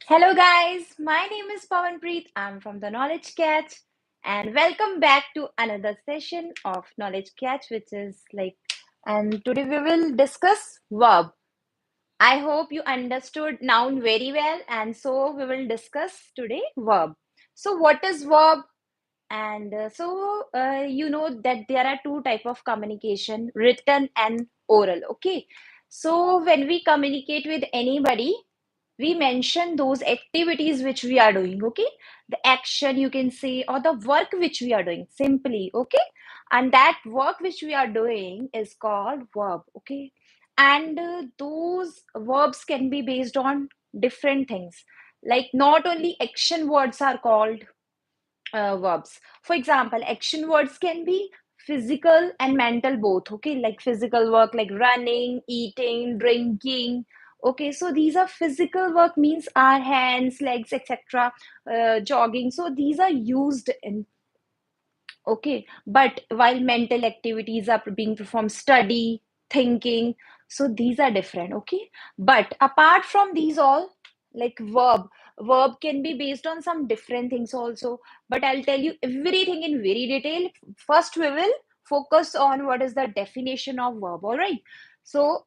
Hello, guys. My name is Pawanpreet. I'm from the Knowledge Catch, and welcome back to another session of Knowledge Catch, which is and today we will discuss verb. I hope you understood noun very well, and so we will discuss today verb. So, what is verb? And you know that there are two type of communication: written and oral. Okay, so when we communicate with anybody, we mention those activities which we are doing. Okay, the action you can say, or the work which we are doing simply. Okay, and that work which we are doing is called verb. Okay, and those verbs can be based on different things. Like, not only action words are called verbs. For example, action words can be physical and mental both. Okay, like physical work like running, eating, drinking. Okay, so these are physical work, means our hands, legs, etc. Jogging, so these are used in. Okay, but while mental activities are being performed, study, thinking, so these are different. Okay, but apart from these all, like verb can be based on some different things also. But I'll tell you everything in very detail. First, we will focus on what is the definition of verb. All right. So,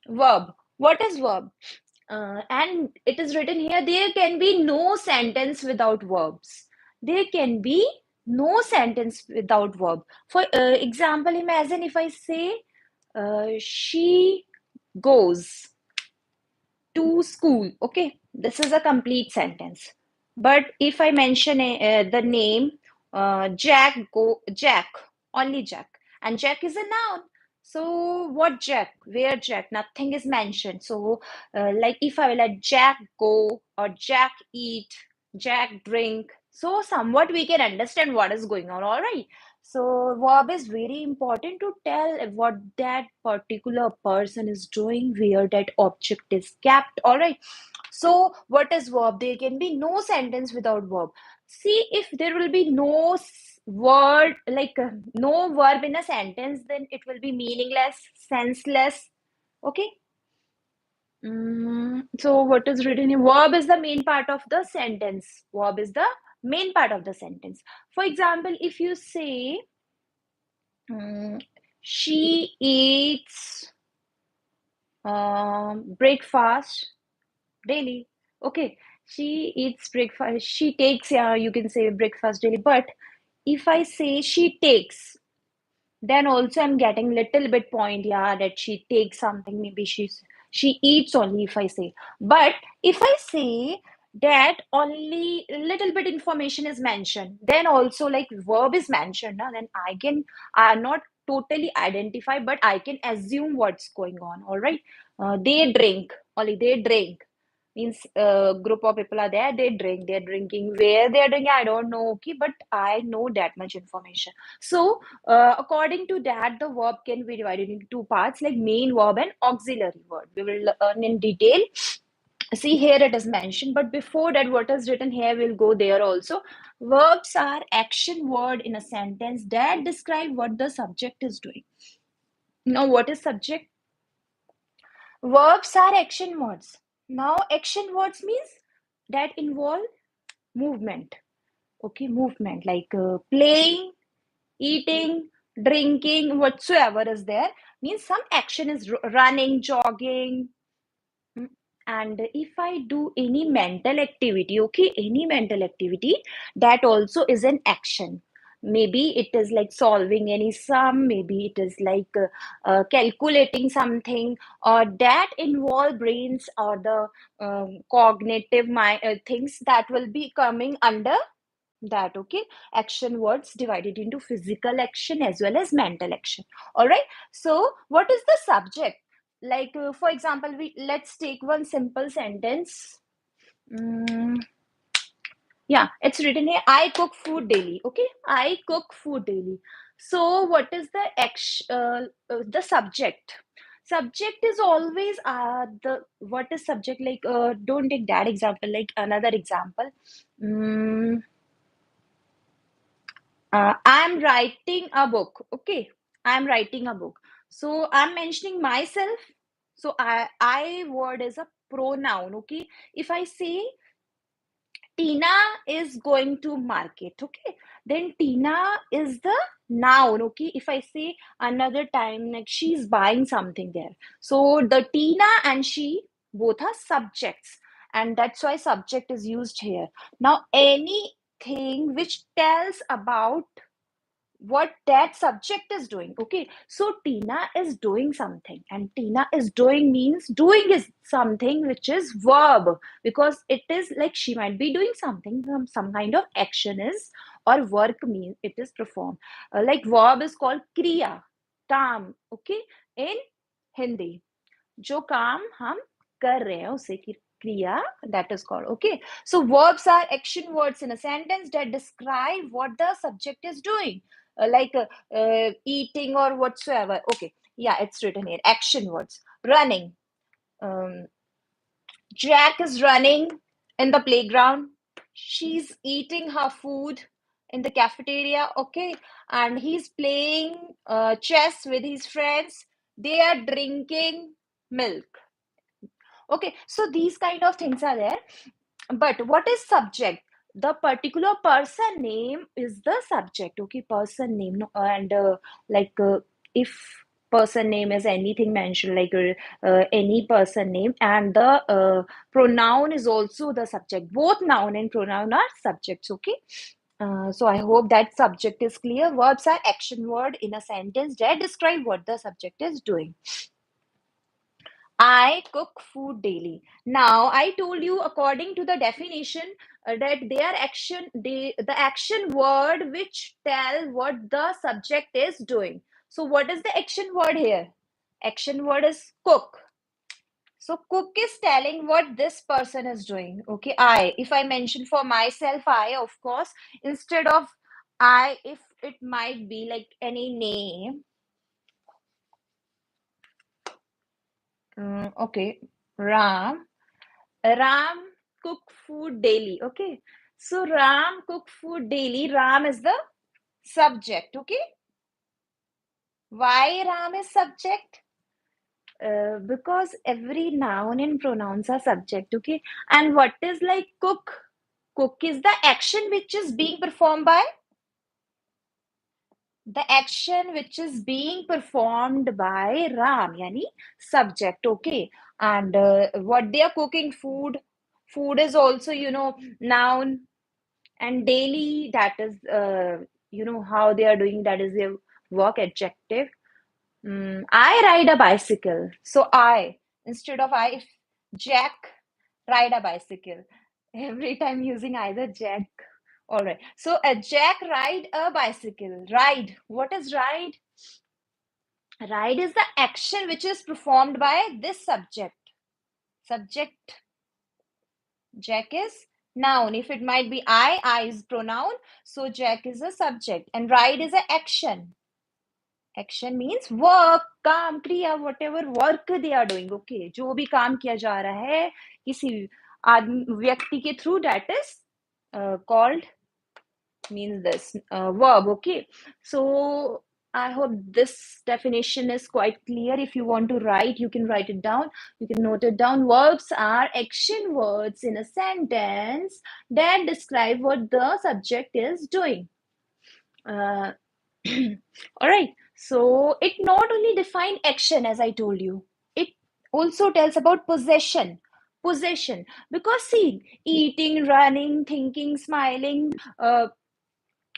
verb. What is verb? And it is written here, there can be no sentence without verbs. There can be no sentence without verb. For example, imagine if I say, she goes to school. Okay, this is a complete sentence. But if I mention the name, Jack, only Jack, and Jack is a noun. So what Jack? Where Jack? Nothing is mentioned. So like if I let Jack go or Jack eat, Jack drink. So somewhat we can understand what is going on. All right. So verb is very important to tell what that particular person is doing, where that object is kept. All right. So what is verb? There can be no sentence without verb. See, if there will be no word, like no verb in a sentence, then it will be meaningless, senseless. Okay. So what is written here? Verb is the main part of the sentence. Verb is the main part of the sentence. For example, if you say, Mm, she eats breakfast daily. Okay, she eats breakfast. She takes, yeah, you can say breakfast daily. But if I say she takes, then also I'm getting little bit point, yeah, that she takes something. Maybe she eats only if I say. But if I say that only little bit information is mentioned, then also like verb is mentioned, then I can not totally identify, but I can assume what's going on. All right. They drink, only they drink, means a group of people are there, they're drinking, where they're drinking I don't know. Okay, but I know that much information. So according to that, the verb can be divided into two parts, like main verb and auxiliary verb. We will learn in detail. See, here it is mentioned, but before that, what is written here, we'll go there also. Verbs are action word in a sentence that describe what the subject is doing. Now, what is subject? Verbs are action words. Now, action words means that involve movement. Okay, movement like playing, eating, drinking, whatsoever is there, means some action is running, jogging. Mm. And if I do any mental activity, okay, any mental activity, that also is an action. Maybe it is like solving any sum, maybe it is like calculating something, or that involve brains or the cognitive things that will be coming under that. Okay, action words divided into physical action as well as mental action. All right, so what is the subject? Like for example, we let's take one simple sentence. Mm, yeah, it's written here, I cook food daily. Okay, I cook food daily. So what is the action, the subject? Subject is always the what is subject, like don't take that example, like another example. Mm, I'm writing a book. Okay, I'm writing a book. So I'm mentioning myself. So I word is a pronoun. Okay, if I say Tina is going to market, okay, then Tina is the noun. Okay, if I say another time, like she's buying something there, so the Tina and she both are subjects, and that's why subject is used here. Now anything which tells about what that subject is doing. Okay, so Tina is doing something, and Tina is doing means doing is something which is verb, because it is like she might be doing something, some kind of action is, or work means it is performed. Like verb is called kriya, काम. Okay, in Hindi जो काम हम कर रहे हैं उसे क्रिया, that is called. Okay, so verbs are action words in a sentence that describe what the subject is doing, eating or whatsoever. Okay, yeah, it's written here, action words. Running, um, Jack is running in the playground, she's eating her food in the cafeteria. Okay, and he's playing chess with his friends, they are drinking milk. Okay, so these kind of things are there. But what is subject? The particular person name is the subject. Okay, person name. No, and like if person name is anything mentioned, like any person name, and the pronoun is also the subject. Both noun and pronoun are subjects. Okay. So I hope that subject is clear. Verbs are action word in a sentence that describe what the subject is doing. I cook food daily. Now, I told you according to the definition that they are the action word which tell what the subject is doing. So, what is the action word here? Action word is cook. So, cook is telling what this person is doing. Okay, if I mention for myself, I, of course, instead of I, if it might be like any name, okay, Ram. Ram cook food daily. Okay. So Ram cook food daily. Ram is the subject. Okay. Why Ram is subject? Because every noun and pronouns are subject. Okay. And what is like cook? Cook is the action which is being performed by Ram, yani subject. Okay. And what they are cooking, food. Food is also, noun. And daily, that is how they are doing, that is their work adjective. I ride a bicycle, so I, instead of I, if Jack ride a bicycle, every time using either Jack. All right, so a Jack ride a bicycle. Ride, what is ride? Ride is the action which is performed by this subject. Jack is noun. If it might be I is pronoun. So Jack is a subject. And ride is an action. Action means work, काम, क्रिया, whatever work they are doing. Okay, जो भी काम किया जा रहा है किसी आदमी व्यक्ति के through, that is called, means this verb. Okay, so I hope this definition is quite clear. If you want to write, you can write it down. You can note it down. Verbs are action words in a sentence that describe what the subject is doing. Uh, all right. So it not only define action, as I told you, it also tells about possession. Possession. Because see, eating, running, thinking, smiling,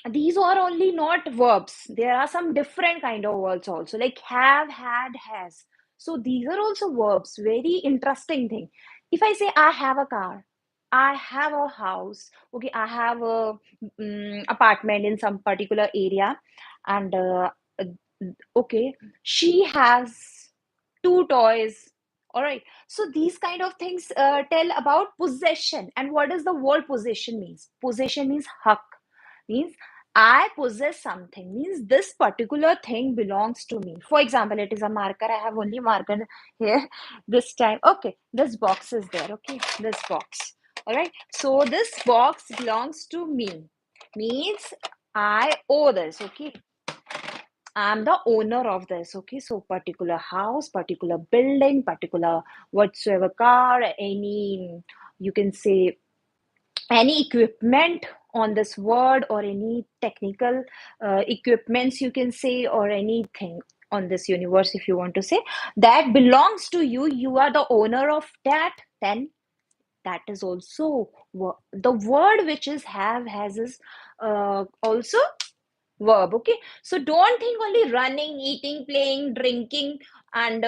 these are only not verbs. There are some different kind of words also, like have, had, has. So these are also verbs. Very interesting thing. If I say I have a car, I have a house, okay, I have a apartment in some particular area, and okay, she has two toys. All right, so these kind of things tell about possession. And what does the word possession means? Possession means hak, means I possess something, means this particular thing belongs to me. For example, it is a marker. I have only marker here this time. Okay, this box is there. Okay, this box. All right, so this box belongs to me, means I owe this. Okay, I'm the owner of this. Okay, so particular house, particular building, particular whatsoever car, any, you can say, any equipment on this word, or any technical equipments, you can say, or anything on this universe, if you want to say, that belongs to you, you are the owner of that, then that is also the word which is have has is also verb. Okay, so don't think only running, eating, playing, drinking, and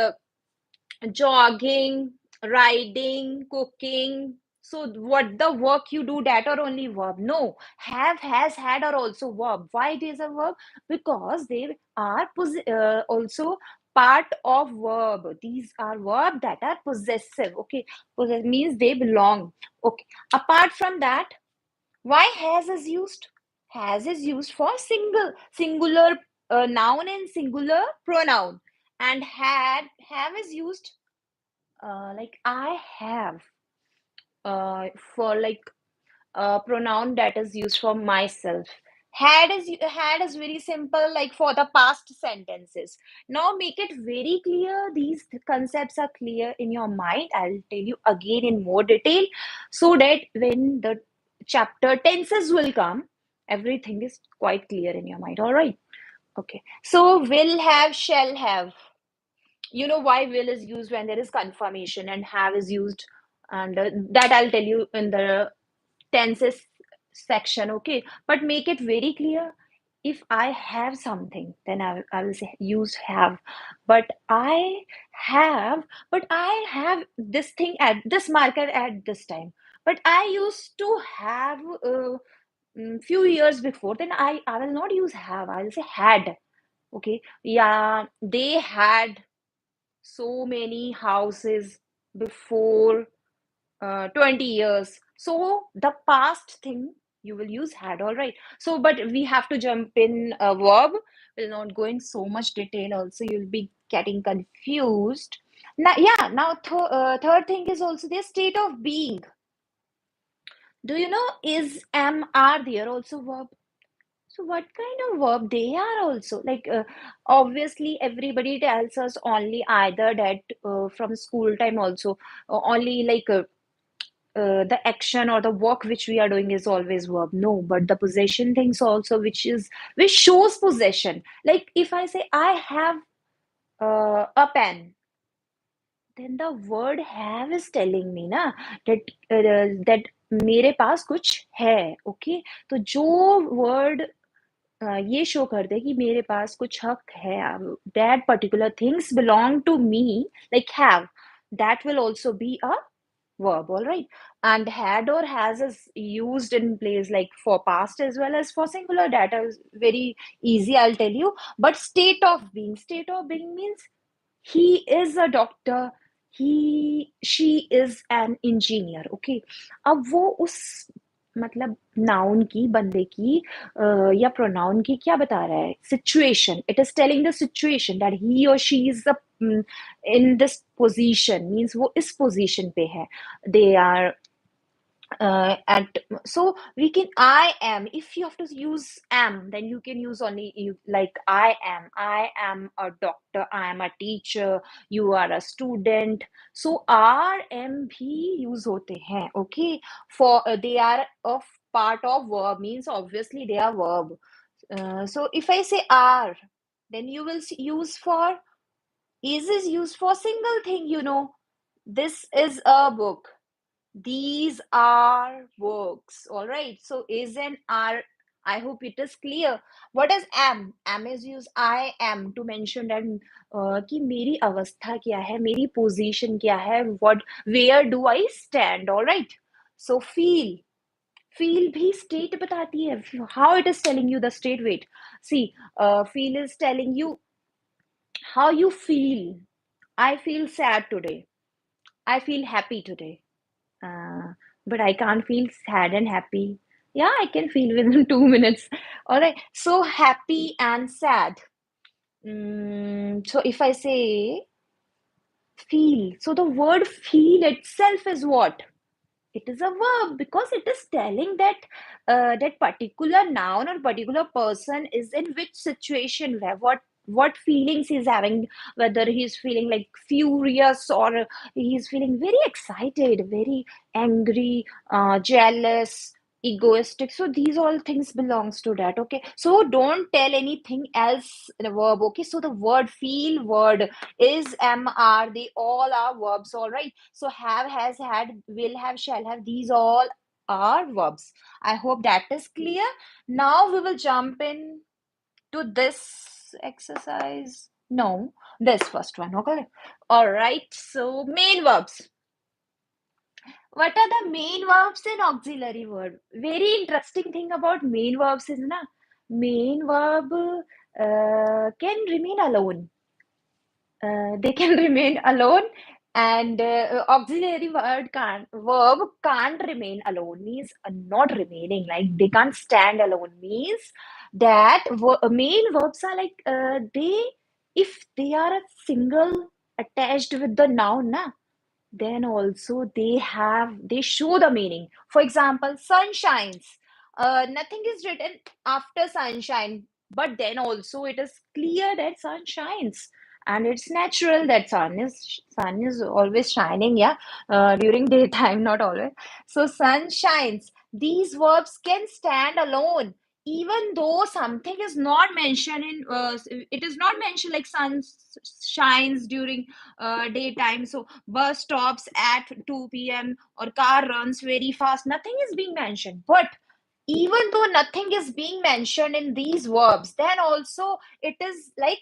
jogging, riding, cooking. So what the work you do, that are only verb. No, have, has, had are also verb. Why it is a verb? Because they are also part of verb. These are verb that are possessive. Okay, possess means they belong. Okay. Apart from that, why has is used? Has is used for singular noun and singular pronoun, and had have is used like I have for like a pronoun that is used for myself. Had is very simple, like for the past sentences. Now make it very clear. These concepts are clear in your mind. I'll tell you again in more detail, so that when the chapter tenses will come, everything is quite clear in your mind. All right. Okay. So will have, shall have. You know why will is used when there is confirmation, and have is used, and that I'll tell you in the tenses section. Okay, but make it very clear. If I have something, then I will say use have. But I have this thing at this market at this time, but I used to have few years before, then I will not use have, I will say had. Okay, yeah, they had so many houses before 20 years. So the past thing you will use had, all right. So, but we have to jump in a verb. We'll not go in so much detail, also, you'll be getting confused. Now, yeah, now third thing is also the state of being. Do you know is, am, are there also verb? So what kind of verb they are also? Like obviously everybody tells us only either that from school time also, only like the action or the work which we are doing is always verb. No, but the possession things also, which shows possession. Like if I say I have a pen, then the word have is telling me na that मेरे पास कुछ है. Okay, तो जो word ये show कर दे कि मेरे पास कुछ हक है, that particular things belong to me, like have, that will also be a verb, all right. And had or has is used in place like for past as well as for singular. That is very easy, I'll tell you. But state of being means he is a doctor, she is an engineer. Okay, अब वो उस मतलब noun की, बंदे की या pronoun की क्या बता रहा है? Situation. It is telling the situation that he और she is in this position, means वो इस पोजीशन पे है. They are at so we can I am. If you have to use am, then you can use only you, like I am a doctor, I am a teacher, you are a student. So are, am भी use होते हैं. Okay, for they are of part of verb, means obviously they are verb. So if I say are, then you will use for, is used for single thing, this is a book, these are works. All right. So is and are. I hope it is clear. What is am? Am is used. I am to mention that कि मेरी अवस्था क्या है, मेरी position क्या है, what, where do I stand? All right. So feel. Feel भी state बताती है. How it is telling you the state? Wait. See, feel is telling you how you feel. I feel sad today. I feel happy today. Uh, but I can't feel sad and happy. Yeah, I can feel within 2 minutes. All right. So happy and sad. So if I say feel, so the word feel itself is what? It is a verb, because it is telling that that particular noun or particular person is in which situation, where what what feelings he's having, whether he's feeling like furious or he's feeling very excited, very angry, jealous, egoistic. So these all things belongs to that. Okay, so don't tell anything else in a verb. Okay, so the word, feel, word, is, am, are, they all are verbs. All right, so have, has, had, will have, shall have, these all are verbs. I hope that is clear. Now we will jump in to this exercise. No, this first one. Okay, all right, so main verbs. What are the main verbs and auxiliary verb? Very interesting thing about main verbs is na, main verb can remain alone. They can remain alone, and auxiliary verb can't remain alone, means not remaining, like they can't stand alone, means that main verbs are like they, if they are a single attached with the noun na, then also they show the meaning. For example, sun shines. Nothing is written after sunshine, but then also it is clear that sun shines, and it's natural that sun is always shining, yeah, during daytime, not always. So sun shines. These verbs can stand alone, even though something is not mentioned in it is not mentioned like sun shines during daytime. So bus stops at 2 p.m. or car runs very fast. Nothing is being mentioned. But even though nothing is being mentioned in these verbs, then also it is like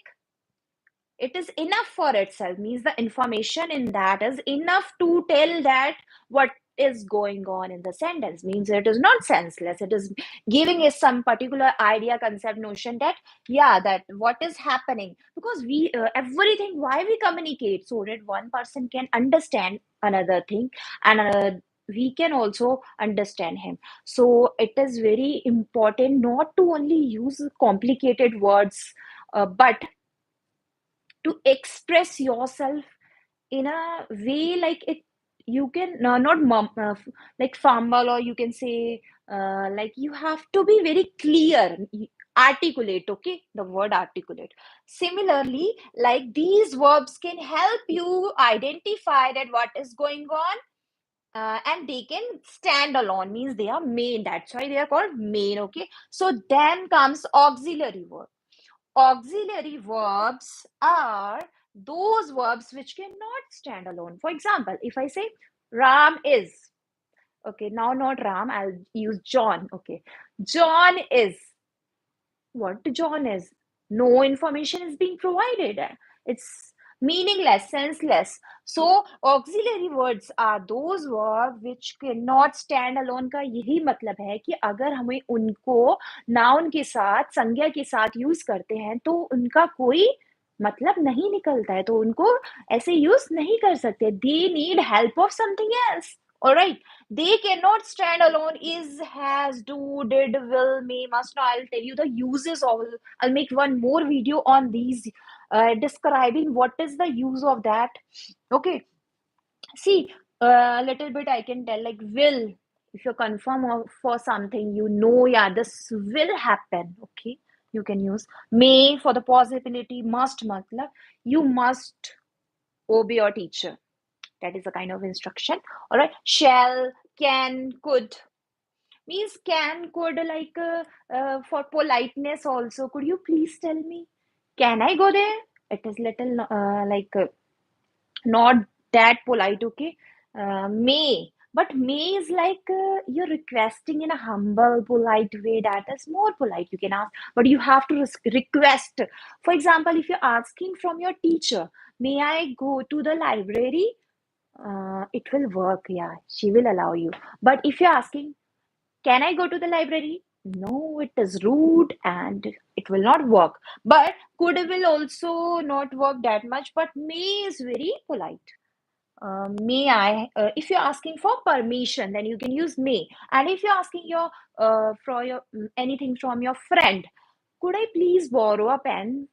it is enough for itself, means the information in that is enough to tell that what is going on in the sentence, means it is not senseless, it is giving us some particular idea, concept, notion that yeah, that what is happening, because we everything, why we communicate, so that one person can understand another thing, and we can also understand him. So it is very important not to only use complicated words, but to express yourself in a way like it, you can not like fumble, or you can say like you have to be very clear, articulate. Okay, the word articulate. Similarly, like these verbs can help you identify that what is going on, and they can stand alone, means they are main, that's why they are called main. Okay, so then comes auxiliary verb. Auxiliary verbs are those verbs which cannot stand alone. For example, if I say Ram is, okay, now not Ram, I'll use John. Okay, John is. What John is? No information is being provided. It's meaningless, senseless. So auxiliary words are those verbs which cannot stand alone. का यही मतलब है कि अगर हमें उनको noun के साथ, संज्ञा के साथ यूज करते हैं तो उनका कोई मतलब नहीं निकलता है, तो उनको ऐसे यूज नहीं कर सकते. They need help of something else. All right, they cannot stand alone. Is, has, do, did, will, may, must. Now I'll tell you the uses of. I'll make one more video on these, describing what is the use of that. Okay, see, a little bit I can tell, like will. If you're confirm for something, you know, yeah, this will happen. Okay, you can use may for the possibility. Must, matlab you must obey your teacher. That is a kind of instruction. All right, shall, can, could, means can, could, like for politeness also. Could you please tell me, can I go there? It is little like not that polite. Okay, may, but may is like you're requesting in a humble, polite way. That is more polite. You can ask, but you have to request. For example, if you're asking from your teacher, may I go to the library? It will work. Yeah, she will allow you. But if you're asking, can I go to the library? No, it is rude and it will not work. But could will also not work that much. But may is very polite. May I? If you're asking for permission, then you can use may. And if you're asking for your anything from your friend, could I please borrow a pen?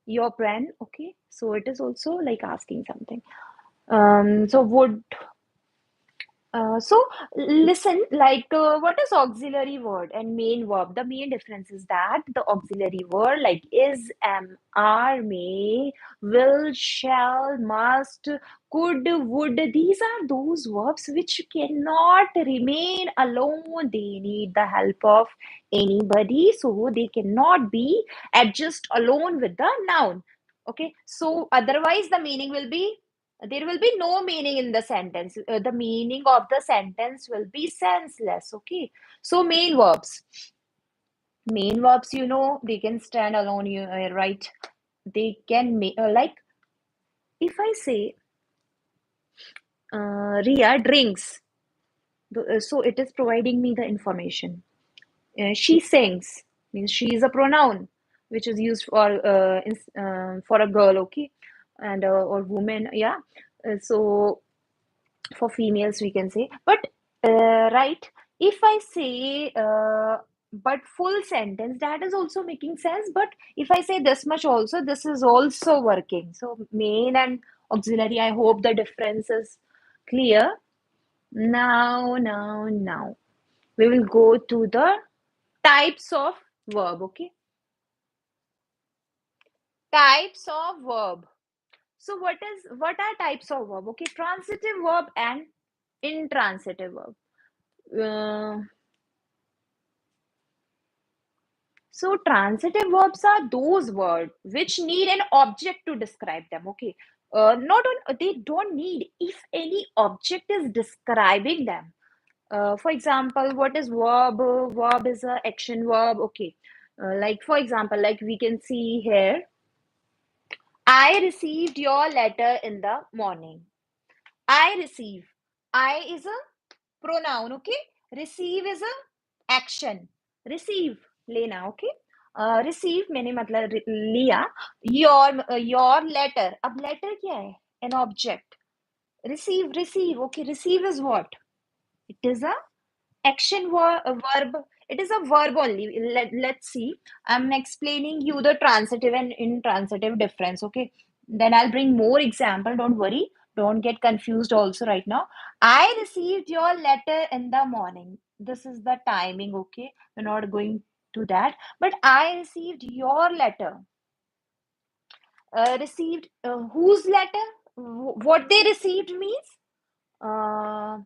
Your pen, okay. So it is also like asking something. So would, So listen, like what is auxiliary word and main verb? The main difference is that the auxiliary word like is, am, are, may, will, shall, must, could, would. These are those verbs which cannot remain alone. They need the help of anybody, so they cannot be adjust alone with the noun. Okay, so otherwise the meaning will be, there will be no meaning in the sentence. The meaning of the sentence will be senseless. Okay, so main verbs, they can stand alone, right? They can make, like, if I say Ria drinks, so it is providing me the information. She sings, means she is a pronoun which is used for a girl. Okay, and or woman, yeah. So for females we can say, but right, if I say but full sentence, that is also making sense. But if I say this much also, this is also working. So main and auxiliary, I hope the difference is clear. Now we will go to the types of verb. Okay, types of verb. So what are types of verb? Okay, transitive verb and intransitive verb. uh, So transitive verbs are those words which need an object to describe them. Okay, not on, they don't need if any object is describing them. For example, what is verb? Verb is a action verb. Okay, like for example, like we can see here, I received your letter in the morning. I receive. I is a pronoun. Okay, receive is a action. Receive लेना. Okay, receive मैंने मतलब लिया. Your letter. अब letter क्या है? An object. Receive. Okay, receive is what? It is a verb. It is a verb only. Let's see. I'm explaining you the transitive and intransitive difference. Okay, then I'll bring more example. Don't worry, don't get confused also right now. I received your letter in the morning. This is the timing. Okay, we're not going to that, but I received your letter. Received whose letter? What they received means, uh,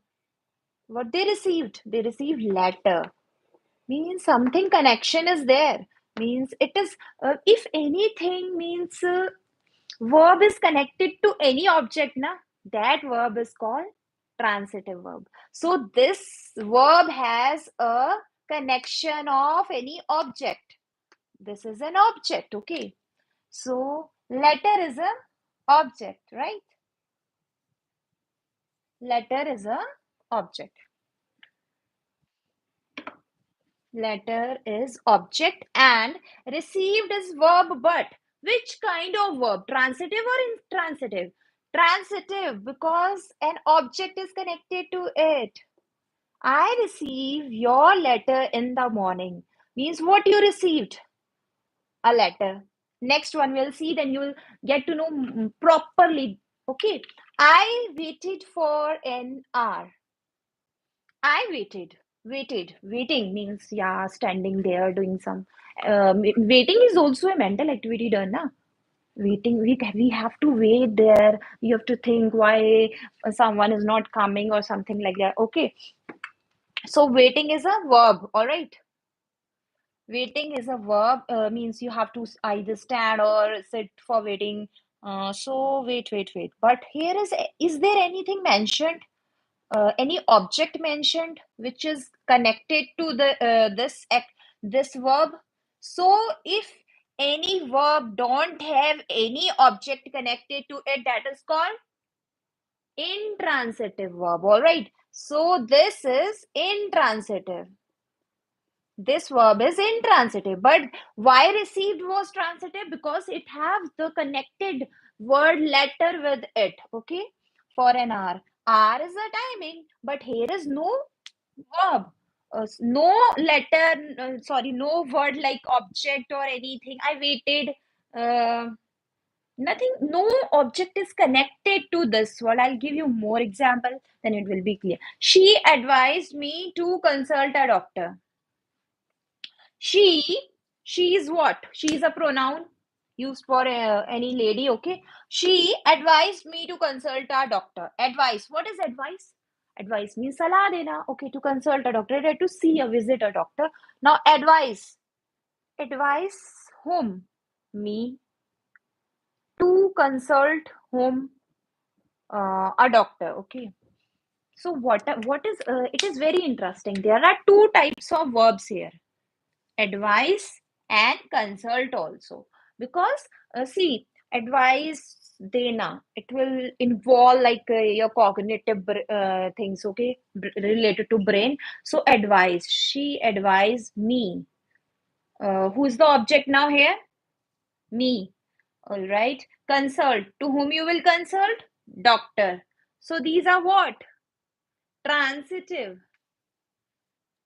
what they received letter, means something connection is there, means it is, if anything, means verb is connected to any object na, that verb is called transitive verb. So this verb has a connection of any object. This is an object. Okay, so letter is a object, right? Letter is a object. Letter is object and received is verb. But which kind of verb? Transitive or intransitive? Transitive, because an object is connected to it. I receive your letter in the morning means what you received? A letter. Next one we'll see, then you will get to know properly. Okay, I waited for an hour. I waiting means, yeah, standing there doing some. Waiting is also a mental activity done, na? Waiting, we have to wait there. You have to think why someone is not coming or something like that. Okay, so waiting is a verb. All right, waiting is a verb, means you have to either stand or sit for waiting. So wait. But here is there anything mentioned? Any object mentioned which is connected to the this verb? So if any verb don't have any object connected to it, that is called intransitive verb. All right, so this is intransitive. This verb is intransitive. But why received was transitive? Because it has the connected word letter with it. Okay, for an hour. Hour is a timing, but here is no verb. No letter, sorry, no word like object or anything. I waited. Nothing, no object is connected to this word. I'll give you more example, then it will be clear. She advised me to consult a doctor. She, she is what? She is a pronoun used for any lady, okay? She advised me to consult a doctor. Advice. What is advice? Advice means salah dena. Okay, to consult a doctor, to see a visit a doctor. Now, advice. Advice whom? Me. To consult whom? A doctor. Okay. So what is it is very interesting. There are two types of verbs here. Advice and consult also, because see, advice dena, it will involve like your cognitive things, okay, related to brain. So advice, she advised me. Who's the object now here? Me. All right. Consult, to whom you will consult? Doctor. So these are what? Transitive.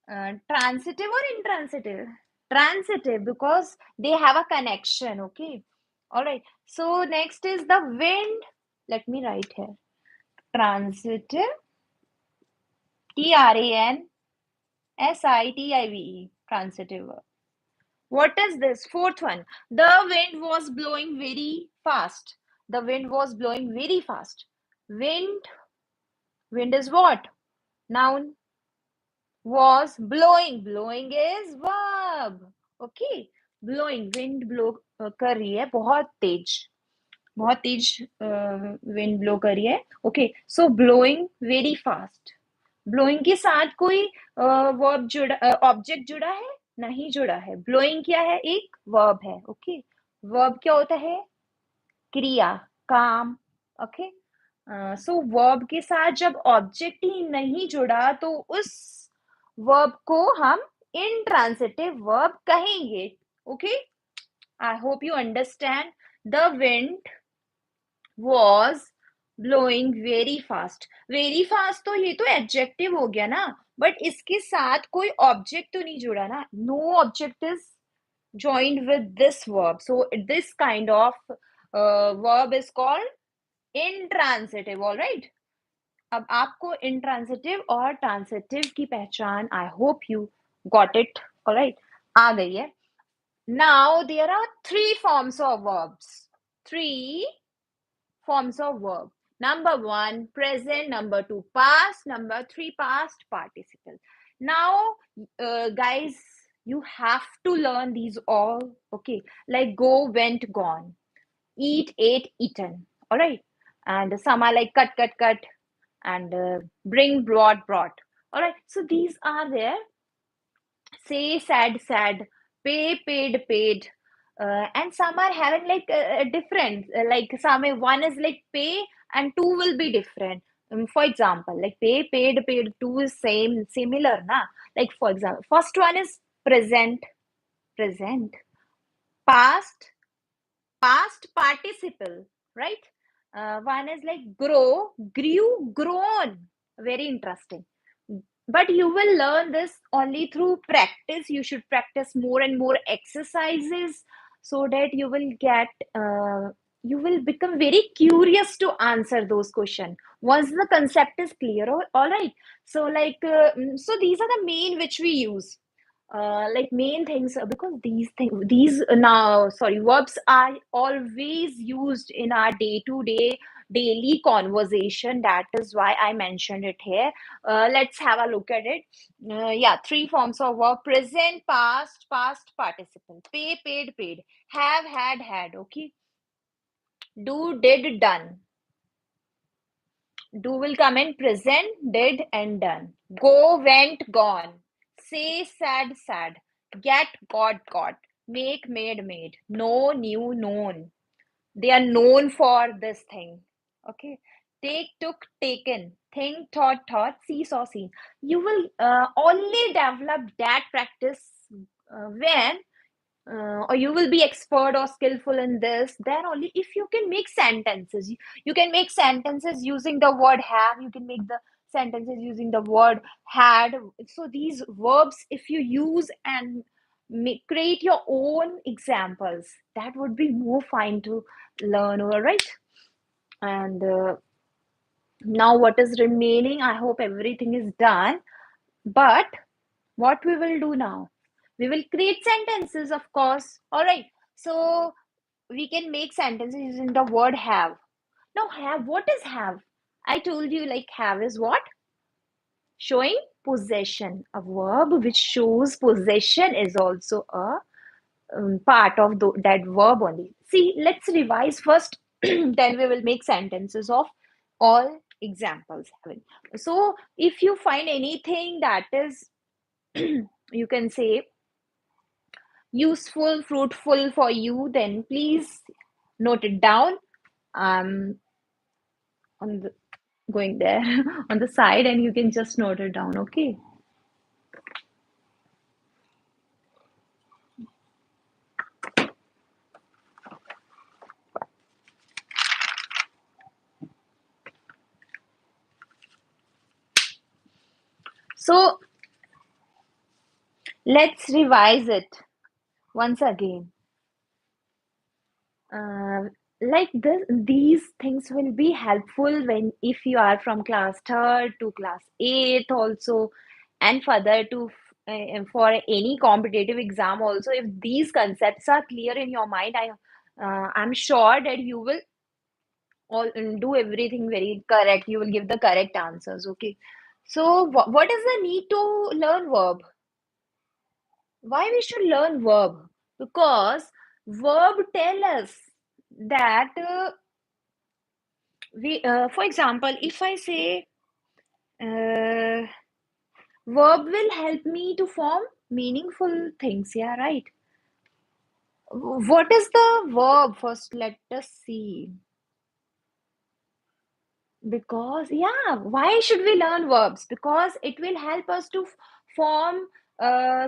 Transitive or intransitive? Transitive, because they have a connection. Okay. All right. So next is the wind. Let me write here. Transitive. Transitive. Transitive. What is this? Fourth one. The wind was blowing very fast. The wind was blowing very fast. Wind. Wind is what? Noun. Was blowing. Blowing is verb. Okay. Blowing. Wind blow कर रही है बहुत तेज wind blow कर रही है. Okay. सो blowing very fast. Blowing के साथ कोई वर्ब जुड़ा, ऑब्जेक्ट जुड़ा है? नहीं जुड़ा है. ब्लोइंग क्या है? एक वर्ब है. ओके. वर्ब क्या होता है? क्रिया, काम. ओके. सो वर्ब के साथ जब ऑब्जेक्ट ही नहीं जुड़ा तो उस वर्ब को हम इंट्रांसिटिव वर्ब कहेंगे. Okay. I hope you understand. The wind was blowing very fast. Very fast तो ये तो एडजेक्टिव हो गया ना, बट इसके साथ कोई ऑब्जेक्ट तो नहीं जुड़ा ना. No object is joined with this verb. So this kind of verb is called intransitive. All right. अब आपको intransitive और transitive की पहचान, I hope you got it. All right. आ गई है. Now there are three forms of verbs. Three forms of verb. Number one, present. Number two, past. Number three, past participle. Now, guys, you have to learn these all. Okay, like go, went, gone, eat, ate, eaten. All right, and some are like cut, cut, cut, and bring, brought, brought. All right, so these are there. Say, sad, sad, pay, paid, paid. And some are having like a different, like some one is like pay and two will be different. For example, like pay, paid, paid, two is same, similar, na? Like for example, first one is present, present, past, past participle, right? One is like grow, grew, grown. Very interesting. But you will learn this only through practice. You should practice more and more exercises so that you will get, you will become very curious to answer those questions once the concept is clear. All right. So, like, so these are the main which we use. Like main things, because these things, these now sorry, verbs are always used in our day to day daily conversation. That is why I mentioned it here. Let's have a look at it. Yeah, three forms of verb: present, past, past participle, pay, paid, paid, have, had. Okay. Do, did, done. Do will come in present, did, and done. Go, went, gone. Say, said, sad. Get, got. Make, made. Know, knew, known. They are known for this thing. Okay. Take, took, taken. Think, thought. See, saw, seen. You will only develop that practice when or you will be expert or skillful in this, then only if you can make sentences. You can make sentences using the word have, you can make the sentences using the word had. So these verbs, if you use and create your own examples. That would be more fine to learn, all right? And now what is remaining? I hope everything is done. But what we will do now? We will create sentences, of course. All right. So we can make sentences using the word have. Now, have, what is have? I told you, like, have is what? Showing possession. A verb which shows possession is also a part of that verb only. See, let's revise first, then we will make sentences of all examples having. So, if you find anything that is, you can say, useful, fruitful for you, then please note it down. On the going there on the side, and you can just note it down. Okay. So let's revise it once again. uh, like these things will be helpful when if you are from class 3rd to class 8th also, and further to for any competitive exam also. If these concepts are clear in your mind, I'm sure that you will all do everything very correct. You will give the correct answers. Okay. So what is the need to learn verb? Why we should learn verb? Because verb tell us that we for example, if I say uh, verb will help me to form meaningful things. Yeah, right. What is the verb? First let us see. Because, yeah, why should we learn verbs? Because it will help us to form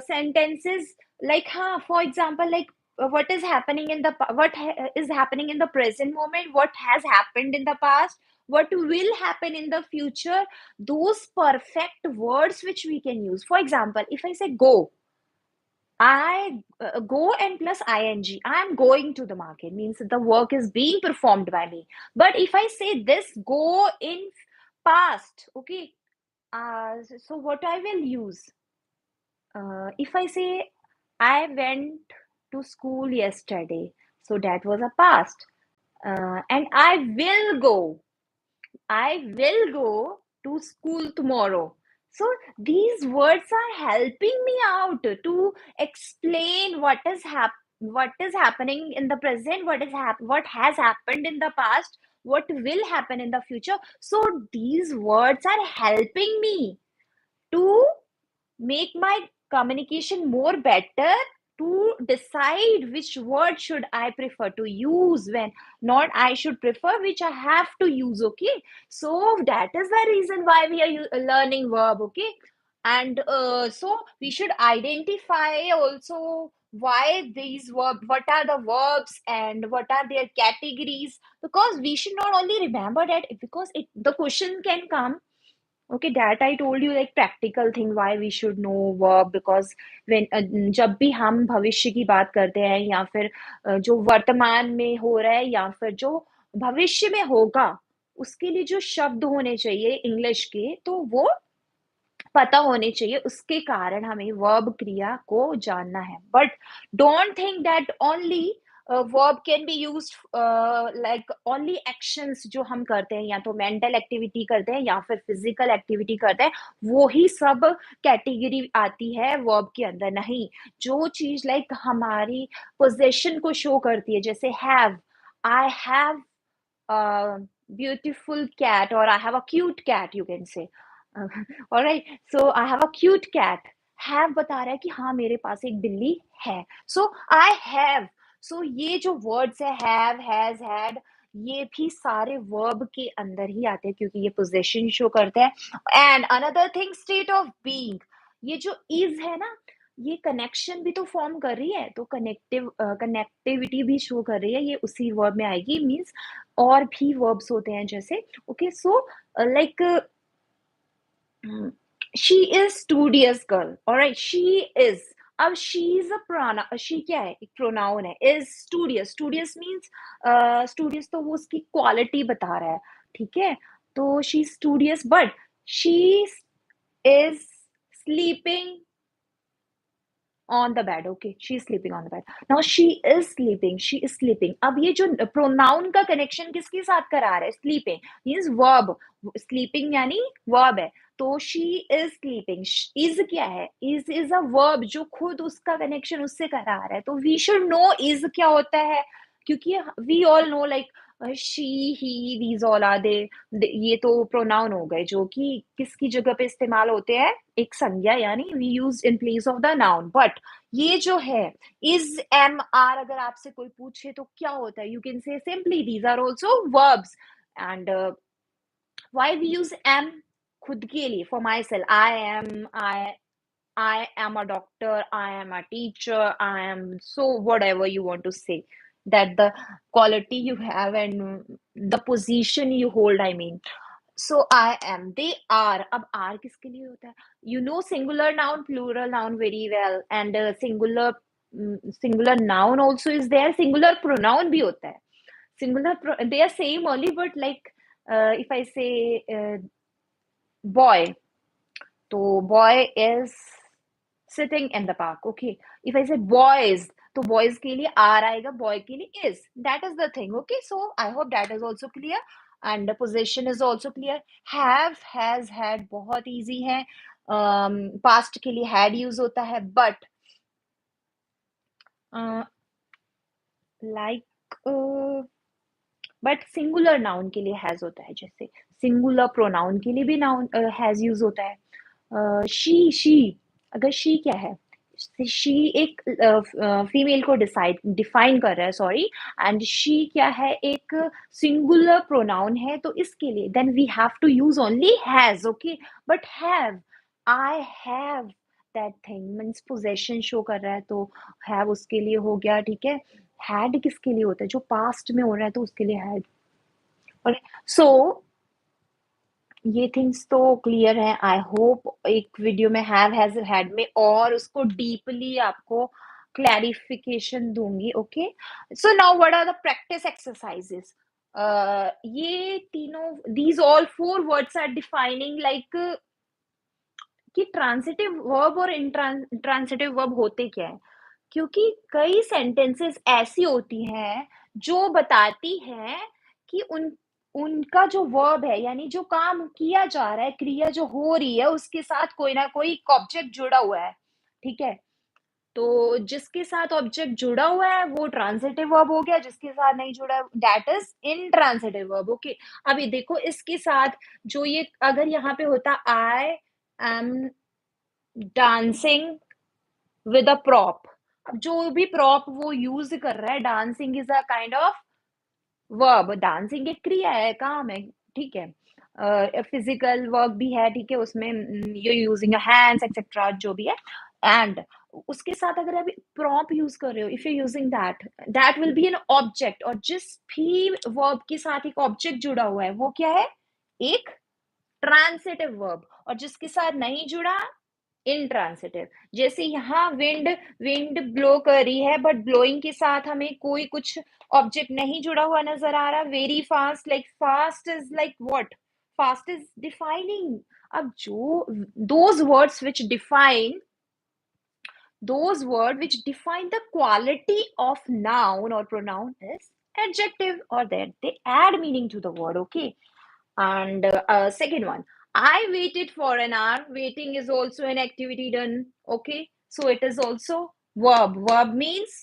sentences like, huh, for example, like what is happening in the is happening in the present moment, what has happened in the past, what will happen in the future. Those perfect words which we can use. For example, if I say go, I go and plus ing. I'm going to the market means the work is being performed by me. But if I say this go in past, okay, so what I will use? If I say I went to school yesterday, so that was a past, and I will go to school tomorrow. So these words are helping me out to explain what is happening in the present, what has happened in the past, what will happen in the future. So these words are helping me to make my communication more better, to decide which word should I prefer to use, when not I should prefer which I have to use. Okay, so that is the reason why we are learning verb. Okay, and so we should identify also why these what are the verbs and what are their categories, because we should not only remember that, because the question can come. Okay, that I told you, like practical thing why we should know verb. Because when जब भी हम भविष्य की बात करते हैं, या फिर जो वर्तमान में हो रहा है, या फिर जो भविष्य में होगा, उसके लिए जो शब्द होने चाहिए इंग्लिश के, तो वो पता होने चाहिए। उसके कारण हमें वर्ब क्रिया को जानना है। But don't think that only verb can be used, like only actions जो हम करते हैं, या तो मेंटल एक्टिविटी करते हैं या फिर फिजिकल एक्टिविटी करते हैं, वो ही सब कैटेगरी आती है वर्ब के अंदर। नहीं, जो चीज लाइक हमारी पोजेशन को शो करती है, जैसे have, I have beautiful cat, or I have a cute cat, you can say. All right, so I have a cute cat. Have बता रहा है कि हाँ मेरे पास एक बिल्ली है. So I have. So ये जो words है have, has, had, ये भी सारे verb के अंदर ही आते हैं, क्योंकि ये possession show करते हैं. And another thing, state of being. ये जो is है ना, ये कनेक्शन भी तो फॉर्म कर रही है, तो कनेक्टिविटी भी शो कर रही है, ये उसी वर्ब में आएगी. मीन्स और भी वर्ब्स होते हैं जैसे. Okay, so like she is studious girl. All right, she is. अब she is a pronoun, she क्या है, एक प्रोनाउन है. Is studious, studious means studious, तो वो उसकी क्वालिटी बता रहा है. ठीक है, तो she studious but she is sleeping on the bed. Okay, she is sleeping on the bed. Now she is sleeping, she is sleeping. अब ये जो प्रोनाउन का कनेक्शन किसके साथ करा रहा है, स्लीपिंग मीन्स वर्ब, स्लीपिंग यानी वर्ब है. तो शी इज स्लीपिंग, इज क्या है, इज अ वर्ब जो खुद उसका कनेक्शन उससे करा रहा है. तो वी शुड नो इज क्या होता है, क्योंकि we all know like she he these all are they. ये तो प्रोनाउन हो गए जो कि किसकी जगह पे इस्तेमाल होते हैं, एक संज्ञा, यानी we use in place of the noun. But ये जो है इज एम आर, अगर आपसे कोई पूछे तो क्या होता है, you can say simply these are also verbs. And why we use am, खुद के लिए, for myself, I am a doctor, I am a teacher, I am so whatever you want to say, that the quality you have and the position you hold, I mean. So I am, they are. अब are किसके लिए होता है, you know singular noun, plural noun very well, and singular noun also is there, singular pronoun भी होता है. They are same only, but like if I say boy, तो boy is sitting in the park. Okay, if I say boys, तो boys के लिए are आएगा, boy के लिए is. That is the thing. Okay, so I hope that is also clear, and the position is also clear. Have, has, had बहुत easy है. Past के लिए had use होता है, but like but singular noun के लिए has होता है. जैसे सिंगुलर प्रोनाउन के लिए भी नाउन हैज यूज होता है. शी, अगर शी क्या है, शी एक फीमेल को डिफाइन कर रहा है, सॉरी. एंड शी क्या है, एक सिंगुलर प्रोनाउन है, तो इसके लिए then we have to use only has. Okay, but have, I have that thing means possession show कर रहा है, तो हैव उसके लिए हो गया. ठीक है, हैड किसके लिए होता है, जो पास्ट में हो रहा है, तो उसके लिए हैड. और सो ये थिंग्स तो क्लियर है. आई होप एक वीडियो में हैव, हैज, हैड में और उसको डीपली आपको क्लैरिफिकेशन दूंगी. Okay, so now what are the practice exercises. ये तीनों, these all four words are defining like कि ट्रांसिटिव वर्ब और इंट्रांसिटिव वर्ब होते क्या है. क्योंकि कई सेंटेंसेस ऐसी होती हैं जो बताती हैं कि उनका जो वर्ब है, यानी जो काम किया जा रहा है, क्रिया जो हो रही है, उसके साथ कोई ना कोई ऑब्जेक्ट जुड़ा हुआ है. ठीक है, तो जिसके साथ ऑब्जेक्ट जुड़ा हुआ है वो ट्रांसिटिव वर्ब हो गया, जिसके साथ नहीं जुड़ा दैट इज इनट्रांसिटिव वर्ब. ओके, अभी देखो इसके साथ जो ये अगर यहाँ पे होता I am dancing with a prop, अब जो भी प्रॉप वो यूज कर रहा है, dancing is a kind of verb. Dancing एक क्रिया है, काम है. ठीक है, फिजिकल वर्क भी है. ठीक है, उसमें यू यूजिंग हैंड्स एक्सेट्रा जो भी है. एंड उसके साथ अगर अभी प्रॉप यूज कर रहे हो, if you using that, that will be an object. और जिस भी वर्ब के साथ एक ऑब्जेक्ट जुड़ा हुआ है वो क्या है, एक ट्रांसिटिव वर्ब. और जिसके साथ नहीं जुड़ा, इनट्रांसिटिव. जैसे यहाँ विंड, विंड ब्लो कर रही है, बट ब्लोइंग के साथ हमें कोई कुछ ऑब्जेक्ट नहीं जुड़ा हुआ नजर आ रहा. Very fast, like fast is like what, fast is defining. अब जो those words which define, those words which define the quality of noun or pronoun is adjective, or that they add meaning to the word. Okay, and second one, I waited for an hour. Waiting is also an activity done. Okay, so it is also verb. Verb means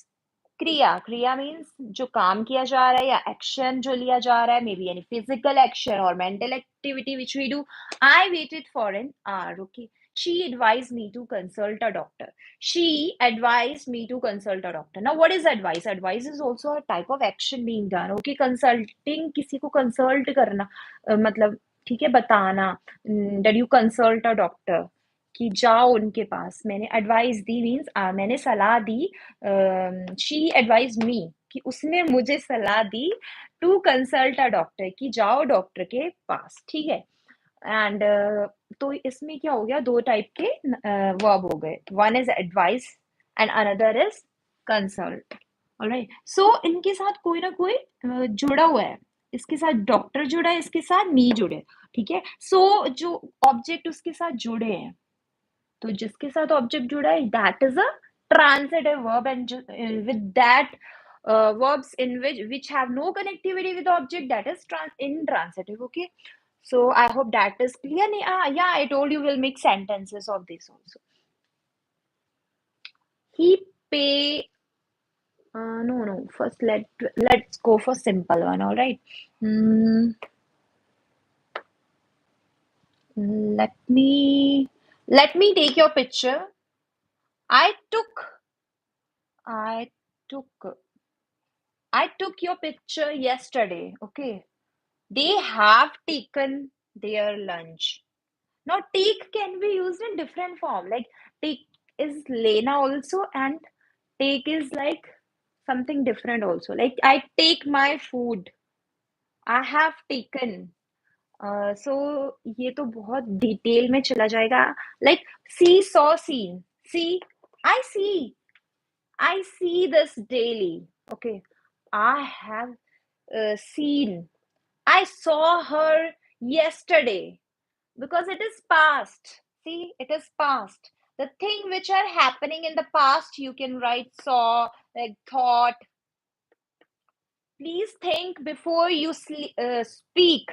क्रिया. क्रिया means जो काम किया जा रहा है या action जो लिया जा रहा है, maybe any physical action और mental activity which we do. I waited for an hour. Okay, she advised me to consult a doctor. She advised me to consult a doctor. Now what is advice? Advice is also a type of action being done. Okay, consulting, किसी को consult करना, मतलब ठीक है, बताना. Did you consult a doctor? कि जाओ उनके पास. मैंने एडवाइस दी मीन्स मैंने सलाह दी. शी एडवाइज मी, कि उसने मुझे सलाह दी, टू कंसल्ट अ डॉक्टर, कि जाओ डॉक्टर के पास. ठीक है, एंड तो इसमें क्या हो गया, दो टाइप के वर्ब हो गए. One is advise and another is consult. Alright, so इनके साथ कोई ना कोई जुड़ा हुआ है, इसके साथ डॉक्टर जुड़ा है, इसके साथ मी जुड़े, ठीक है। सो जो ऑब्जेक्ट उसके साथ जुड़े हैं, तो जिसके साथ ऑब्जेक्ट जुड़ा है that is a transitive verb, and with that verbs in which have no connectivity with the object, that is intransitive. Okay, so I hope that is clear. Yeah, I told you we'll make sentences of this also. He pay no, first let's go for simple one. All right. mm, let me take your picture. I took I took I took your picture yesterday. Okay. They have taken their lunch. Now, take can be used in different form. Like, take is lena also, and take is like something different also. Like, I take my food. I have taken. So ये तो बहुत detail में चला जाएगा. Like, see, saw, seen. See, I see. I see this daily. Okay. I have seen. I saw her yesterday because it is past. See, it is past. The thing which are happening in the past, you can write saw, like thought. Please think before you speak.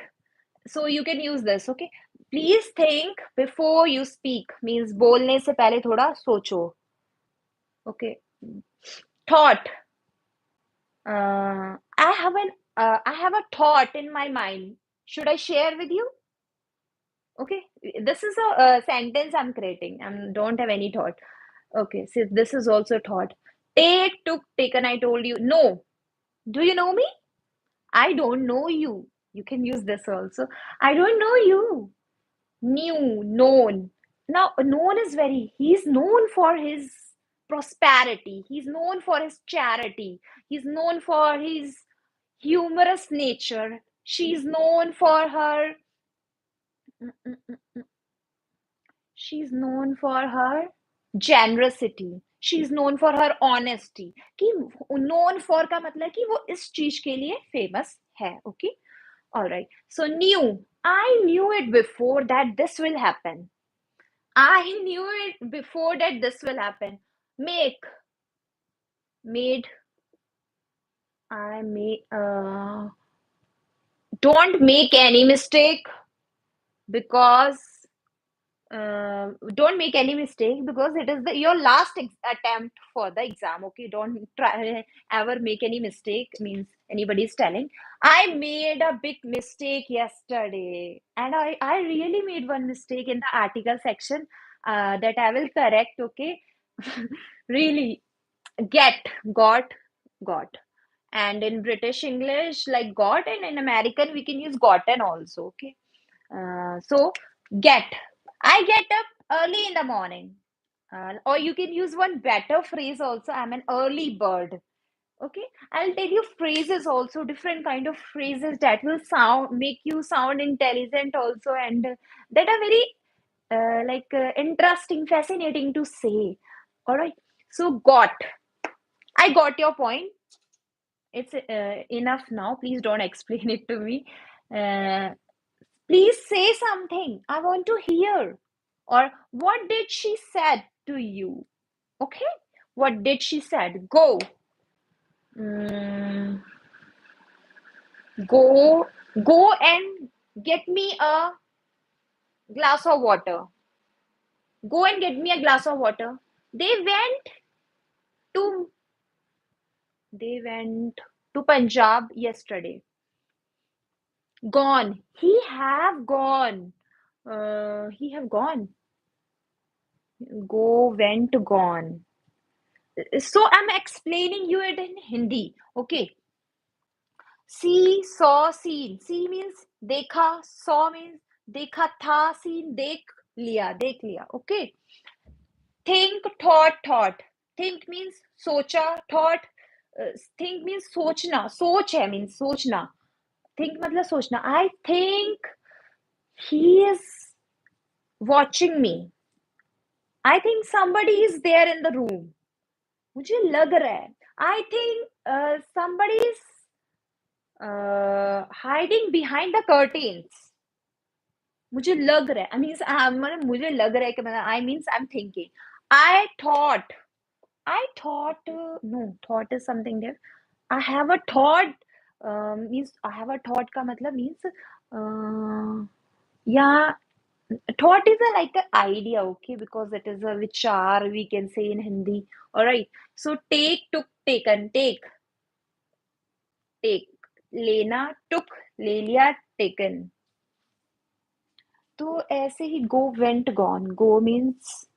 So you can use this, okay? Please think before you speak means बोलने से पहले थोड़ा सोचो. Okay. Thought. I have a thought in my mind. Should I share with you? Okay, this is a sentence I'm creating. I don't have any thought. Okay, so this is also thought. Take, took, taken. I told you. No. Do you know me? I don't know you. You can use this also. I don't know you. Knew, known. Now, known is very, he's known for his prosperity. He's known for his charity. He's known for his humorous nature. She's known for her. She's known for her generosity. She's known for her honesty. कि known for का मतलब कि वो इस चीज के लिए famous है. Okay, all right. So knew. I knew it before that this will happen. I knew it before that this will happen. Make, made. I made. Don't make any mistake because don't make any mistake because it is your last attempt for the exam. Okay, don't try ever make any mistake means anybody's telling. I made a big mistake yesterday, and I really made one mistake in the article section that I will correct. Okay, really. Get, got, and in British English like got, and in American we can use gotten also. Okay, so get. I get up early in the morning. Or you can use one better phrase also. I'm an early bird. Okay, I'll tell you phrases also, different kind of phrases that will make you sound intelligent also, and that are very interesting, fascinating to say. All right. So got. I got your point. It's enough now. Please don't explain it to me. Uh, Please say something. I want to hear. Or what did she said to you? Okay. What did she said? Go. Mm, go. Go and get me a glass of water. Go and get me a glass of water. They went to they went to Punjab yesterday. Gone. He have gone. He have gone. Go, went, gone. So I'm explaining you it in Hindi. Okay. See, saw, seen. See means देखा. Saw means देखा था. Seen देख लिया. Okay. Think, thought. Think means सोचा. Thought. Think means सोचना. सोच है means सोचना. Think मतलब सोचना. I think he is watching me. I think somebody is there in the room. मुझे लग रहा है. I think somebody is hiding behind the curtains. मुझे लग रहा है. I means मतलब मुझे लग रहा है कि मतलब I means I'm thinking. I thought. No, thought is something there. I have a thought. Means I have a thought का मतलब means yeah, thought is a like an idea, okay, because it is a vichar we can say in Hindi. All right. So take, took, taken, take, लेना, took, ले लिया, taken. तो ऐसे ही go, went, gone. Go means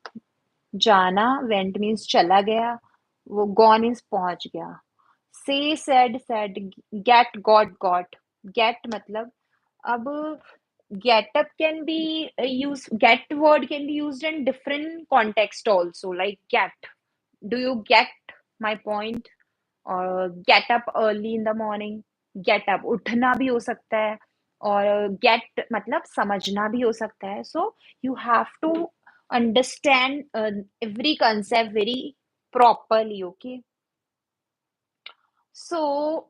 जाना, went means चला गया, वो gone means पहुंच गया. Say, said, get, got. Get मतलब अब get up can be used, get word can be used in different context also, like get. Do you get my point? और get up early in the morning. Get up उठना भी हो सकता है और get मतलब समझना भी हो सकता है. So you have to understand every concept very properly, okay? So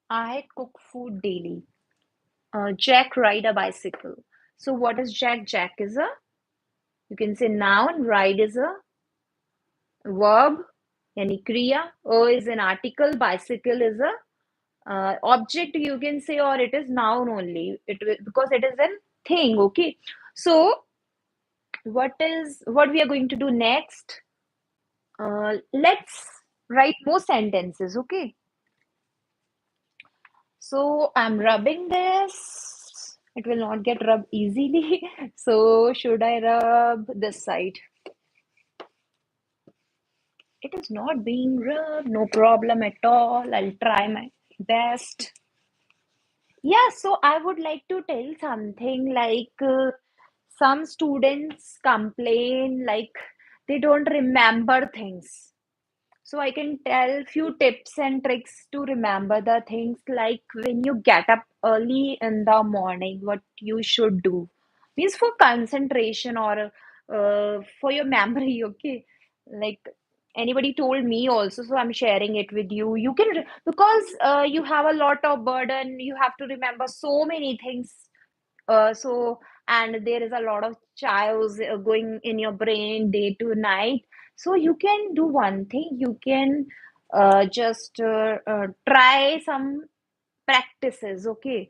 I cook food daily. Jack ride a bicycle. So what is Jack? Jack is a, you can say noun, ride is a verb, yani kriya. Is an article, bicycle is a object, you can say, or it is noun only. Because it is a thing, okay? So what we are going to do next? Let's write more sentences, okay? So I'm rubbing this. It will not get rubbed easily. So should I rub this side? It is not being rubbed. No problem at all. I'll try my best. Yeah, so I would like to tell something like some students complain like they don't remember things. So I can tell few tips and tricks to remember the things, like when you get up early in the morning, what you should do. Means for concentration or for your memory, okay? Like anybody told me also, so I'm sharing it with you. You can, because you have a lot of burden, you have to remember so many things. So, and there is a lot of chaos going in your brain day to night. So you can do one thing. You can just try some practices, okay?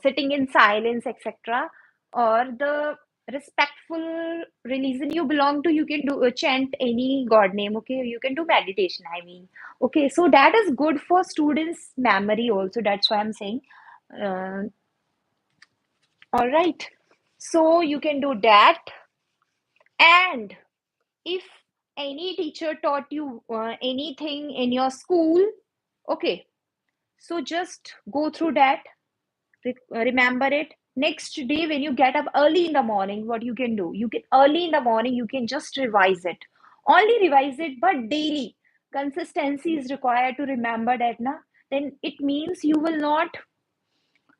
Sitting in silence, etc. Or the respectful religion you belong to, you can do chant any god name, okay? You can do meditation, I mean. Okay, so that is good for students' memory also. That's why I'm saying. Uh, all right. So you can do that. And if any teacher taught you anything in your school, okay, so just go through that, remember it. Next day, when you get up early in the morning, what you can do? You can early in the morning, you can just revise it. Only revise it, but daily. Consistency is required to remember that, na? Then it means you will not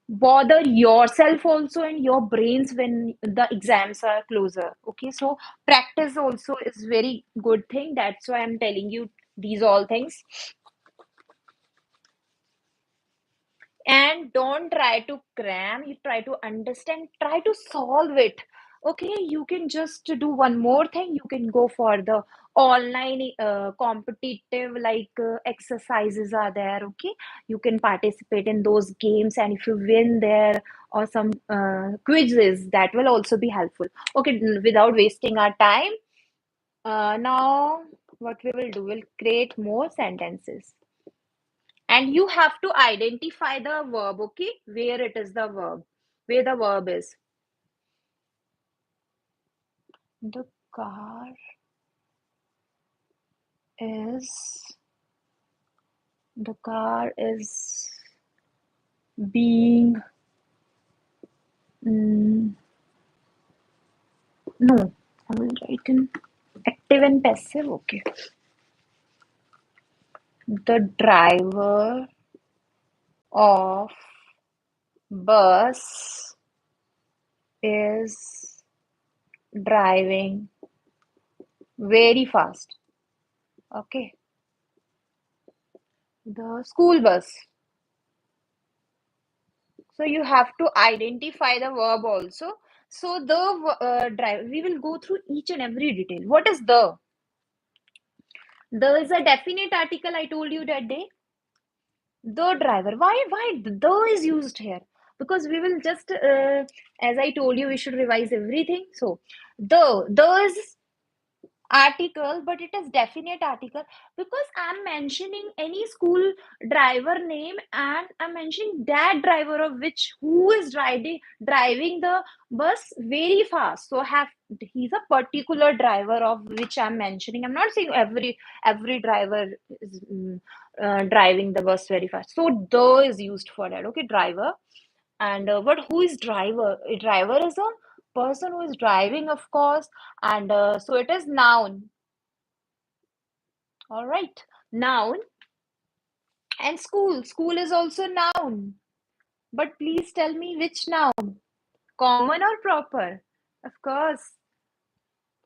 bother yourself also and your brains when the exams are closer, okay? So practice also is very good thing. That's why I'm telling you these all things. And don't try to cram, you try to understand, try to solve it, okay? You can just do one more thing. You can go for the online competitive, like exercises are there, okay? You can participate in those games, and if you win there, or some quizzes, that will also be helpful, okay? Without wasting our time, now what we will do, we'll create more sentences. And you have to identify the verb, okay? Where it is the verb, where the verb is. The car is, the car is being, mm, no, I will write in active and passive, okay. The driver of bus is driving very fast. Okay. The school bus. So you have to identify the verb also. So the drive, we will go through each and every detail. What is the? The is a definite article I told you that day. The driver. Why the is used here? Because we will just, as I told you, we should revise everything. So the is article, but it is definite article because I'm mentioning any school driver name and I'm mentioning that driver of which who is driving the bus very fast. So have he's a particular driver of which I'm mentioning. I'm not saying every driver is driving the bus very fast. So the is used for that. Okay, driver. And but who is driver? A driver is a person who is driving, of course, and so it is noun. All right, noun. And school. School is also noun. But please tell me which noun? Common or proper? Of course,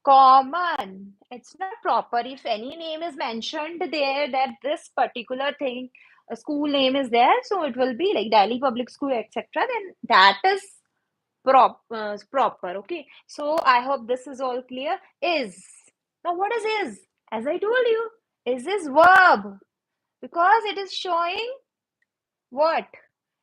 common. It's not proper. If any name is mentioned there, that this particular thing, a school name is there, so it will be like Delhi Public School, etc. Then that is proper. Okay. So I hope this is all clear. Is. Now, what is? As I told you, is verb because it is showing what?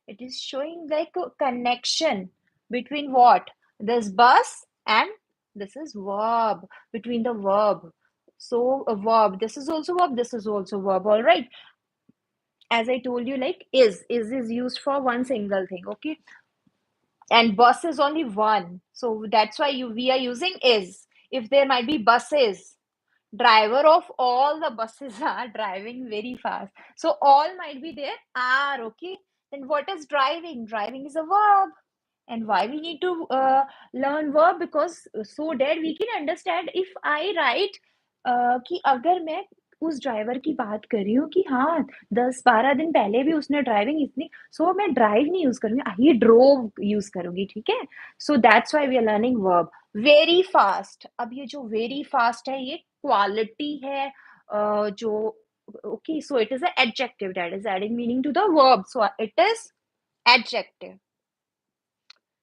It is showing like a connection between what? This bus and this is verb, between the verb. So a verb, this is also verb, this is also verb, all right. As I told you, like is used for one single thing, okay? And bus is only one. So that's why we are using is. If there might be buses, driver of all the buses are driving very fast. So all might be there are, okay. Then what is driving? Driving is a verb. And why we need to learn verb? Because so that we can understand. If I write कि अगर मैं उस driver की बात कर रही हूँ कि हाँ 10-12 दिन पहले भी उसने ड्राइविंग इतनी सो मैं ड्राइव नहीं यूज करूंगी ही ड्रोव यूज करूंगी ठीक है so that's why we are learning verb very fast अब ये जो वेरी फास्ट है ये क्वालिटी है जो okay so it is an adjective that is adding meaning to the verb so it is adjective.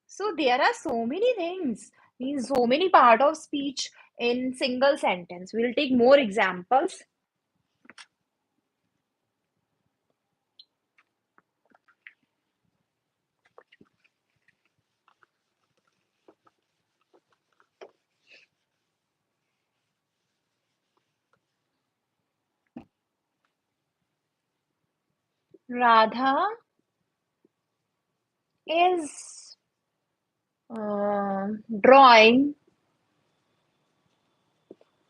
So there are so many things, means so many part of speech in single sentence. We'll take more examples. Radha is drawing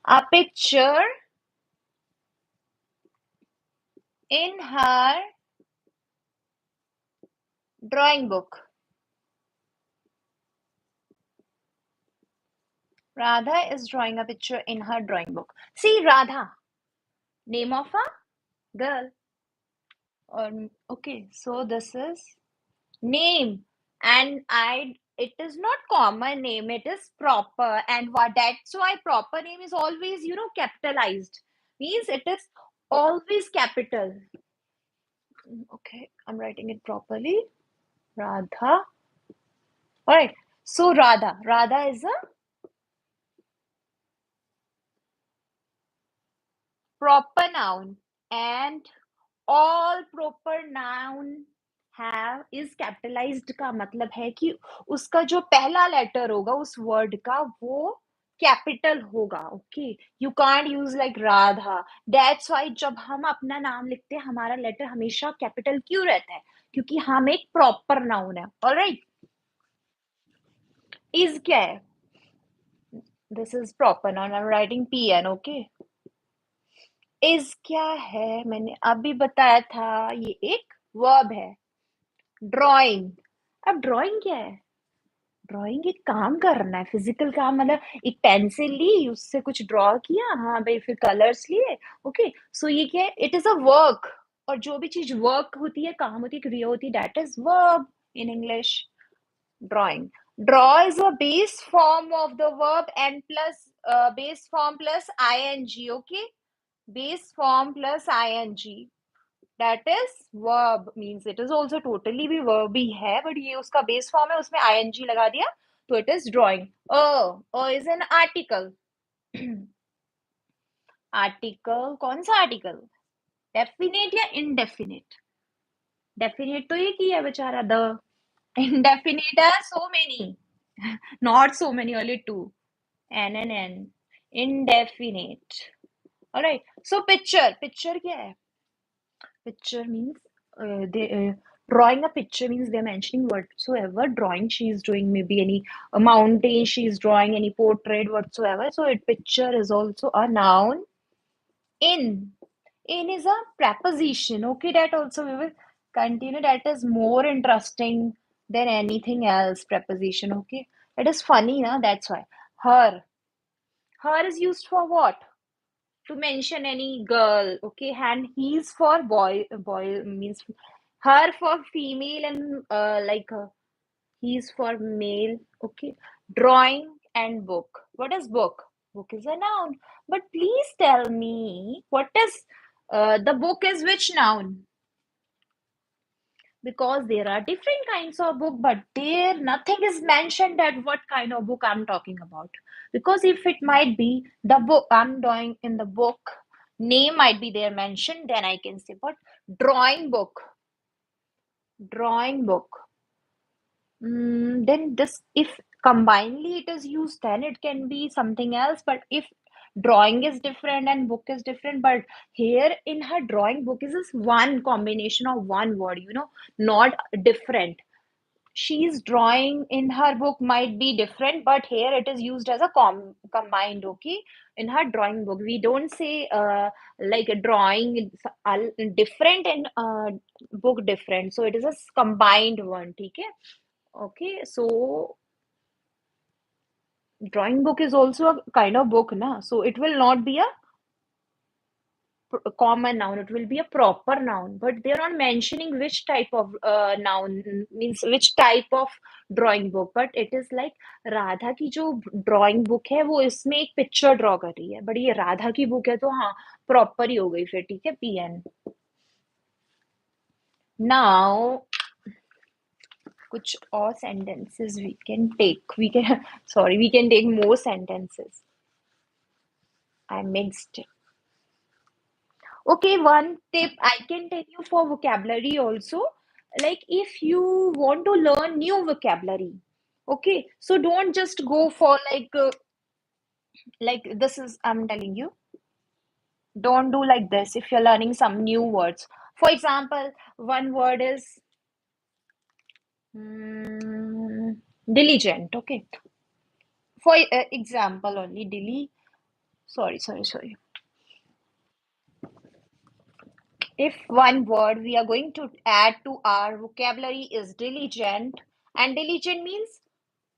a picture in her drawing book. Radha is drawing a picture in her drawing book. See, Radha, name of a girl. Okay, so this is name and I it is not common name, it is proper. And what that's why proper name is always capitalized, means it is always capital. Okay, I'm writing it properly. Radha. All right, so Radha is a proper noun and all proper noun have is capitalized का मतलब है कि उसका जो पहला letter होगा उस word का वो कैपिटल होगा okay you can't use like Radha that's why जब हम अपना नाम लिखते हैं हमारा लेटर हमेशा कैपिटल क्यों रहता है क्योंकि हम एक प्रॉपर नाउन है ऑलराइट इज क्या है this is proper noun I am writing P N okay is क्या है मैंने अभी बताया था ये एक वर्ब है ड्राइंग अब ड्राइंग क्या है ड्राइंग एक काम करना है फिजिकल काम मतलब एक पेंसिल ली उससे कुछ ड्रॉ किया हाँ भाई फिर कलर्स लिए ओके सो ये क्या है इट इज अ वर्क और जो भी चीज वर्क होती है काम होती है क्रिया होती है that is verb in English drawing draw is a base form of the verb and plus base form plus ing, okay? Base form plus ing. That is verb, means it is also totally भी verb ही है, but ये उसका base form है, उसमें ing लगा दिया, तो it is drawing. Is an article. Article कौन सा आर्टिकल? डेफिनेट या इनडेफिनेट? डेफिनेट तो एक ही है बेचारा, the. Indefinite are so many. Not so many, only two. N and N. Indefinite. Alright. So picture. Picture क्या है? Picture means drawing a picture means they're mentioning whatsoever drawing she is doing, maybe any a mountain she is drawing, any portrait whatsoever. So it picture is also a noun. In. In is a preposition. Okay, that also we will continue. That is more interesting than anything else. Preposition. Okay, it is funny, na? That's why. Her. Her is used for what? To mention any girl. Okay, and he's for boy. Boy means her for female, and he's for male. Okay, drawing and book. What is book? Book is a noun. But please tell me, what is the book is which noun? Because there are different kinds of book, but there nothing is mentioned that what kind of book I'm talking about. Because if it might be the book I'm doing in the book, name might be there mentioned, then I can say, but drawing book, drawing book. Then this, if combinedly it is used, then it can be something else. But if drawing is different and book is different, but here in her drawing book is this one combination of one word, not different. She's drawing in her book might be different, but here it is used as a combined, okay? In her drawing book, we don't say like a drawing different and book different. So it is a combined one, okay? Okay, so drawing book is also a kind of book, na? So it will not be a common noun, it will be a proper noun. But they're not mentioning which type of noun, means which type of drawing book. But it is like Radha की जो drawing book है वो इसमें एक picture draw कर रही है, but ये राधा की book है तो हाँ proper ही हो गई फिर, ठीक है, PN. Now कुछ और sentences we can take. We can sorry, we can take more sentences. I mixed it. Okay, one tip I can tell you for vocabulary also. Like if you want to learn new vocabulary, okay, so don't just go for like this is I'm telling you. Don't do like this if you're learning some new words. For example, one word is diligent. Okay, for example only sorry. If one word we are going to add to our vocabulary is diligent, and diligent means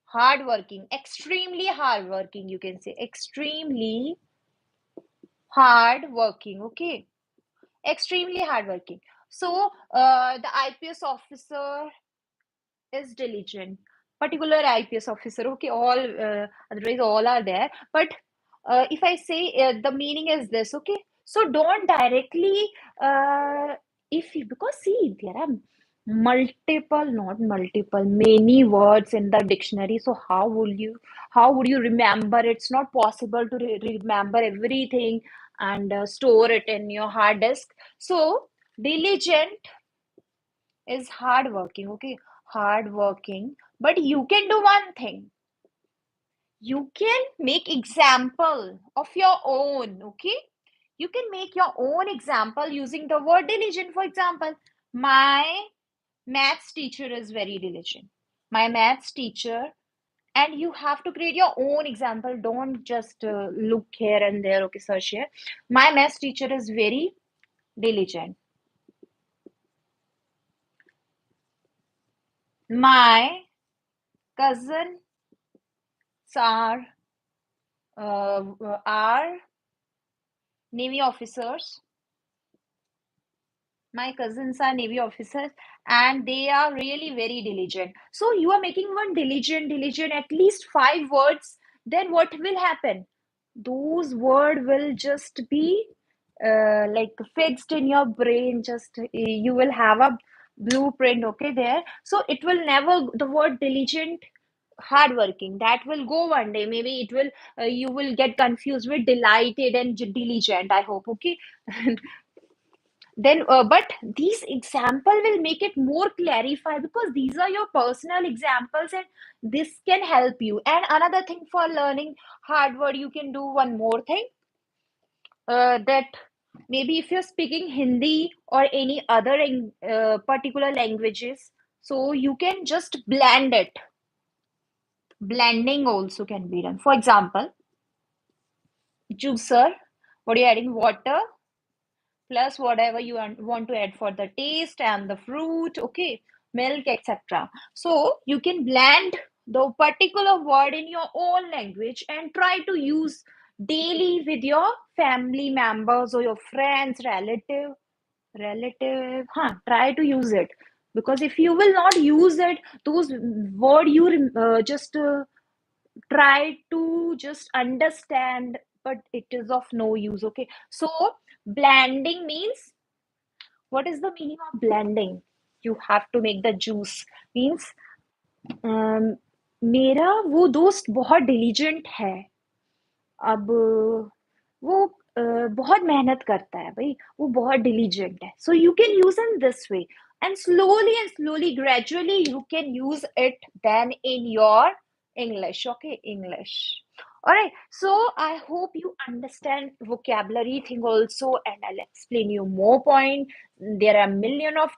hardworking, extremely hardworking, you can say extremely hardworking, okay? Extremely hardworking. So, the IPS officer is diligent, particular IPS officer, okay? All, otherwise, all are there. But if I say the meaning is this, okay? So, don't directly, if you, because see, there are not multiple, many words in the dictionary. So, how would you remember? It's not possible to remember everything and store it in your hard disk. So, diligent is hardworking, okay? Hardworking. But you can do one thing. You can make example of your own, okay? You can make your own example using the word diligent. For example, my maths teacher is very diligent. My maths teacher, and you have to create your own example. Don't just look here and there, okay, search here. My maths teacher is very diligent. My cousin are are Navy officers. My cousins are Navy officers and they are really very diligent. So you are making one diligent, at least 5 words. Then what will happen? those word will just be like fixed in your brain. Just you will have a blueprint, okay, there. So it will never, the word diligent, hardworking, that will go one day. Maybe it will, you will get confused with delighted and diligent, I hope, okay. Then but these example will make it more clarify, because these are your personal examples and this can help you. And another thing, for learning hard word, you can do one more thing, that maybe if you're speaking Hindi or any other particular languages, so you can just blend it. Blending also can be done. For example, juicer, what are you adding? Water plus whatever you want to add for the taste and the fruit, okay, milk, etc. So you can blend the particular word in your own language and try to use daily with your family members or your friends, relative, huh, try to use it. Because if you will not use it, those word you just try to just understand, but it is of no use, okay. So blending means, what is the meaning of blending? You have to make the juice, means मेरा वो दोस्त बहुत diligent है, अब वो बहुत मेहनत करता है भाई, वो बहुत डिलीजेंट है. So you can use in this way, and slowly gradually you can use it then in your English, okay, English. All right, so I hope you understand vocabulary thing also, and I'll explain you more point. There are a million of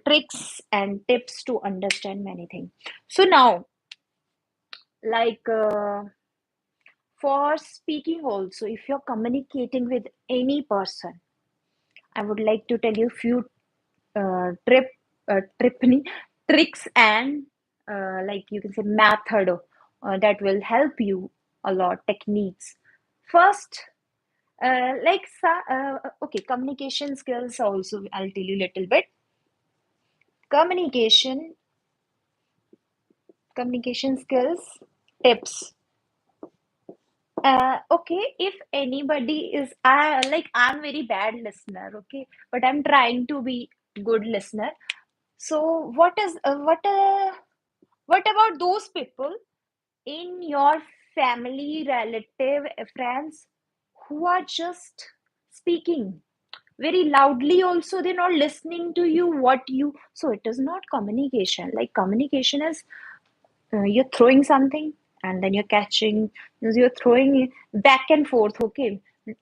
tricks and tips to understand many things. So now, like for speaking also, if you're communicating with any person, I would like to tell you few trip tripney tricks and like you can say method that will help you a lot, techniques. First, okay, communication skills also, I'll tell you little bit. Communication communication skills tips. Okay, if anybody is, I'm very bad listener, okay, but I'm trying to be good listener. So what about those people in your family, relative, friends who are just speaking very loudly also, they're not listening to you, what you, so it is not communication. Like communication is, you're throwing something and then you're catching, you're throwing it back and forth, okay,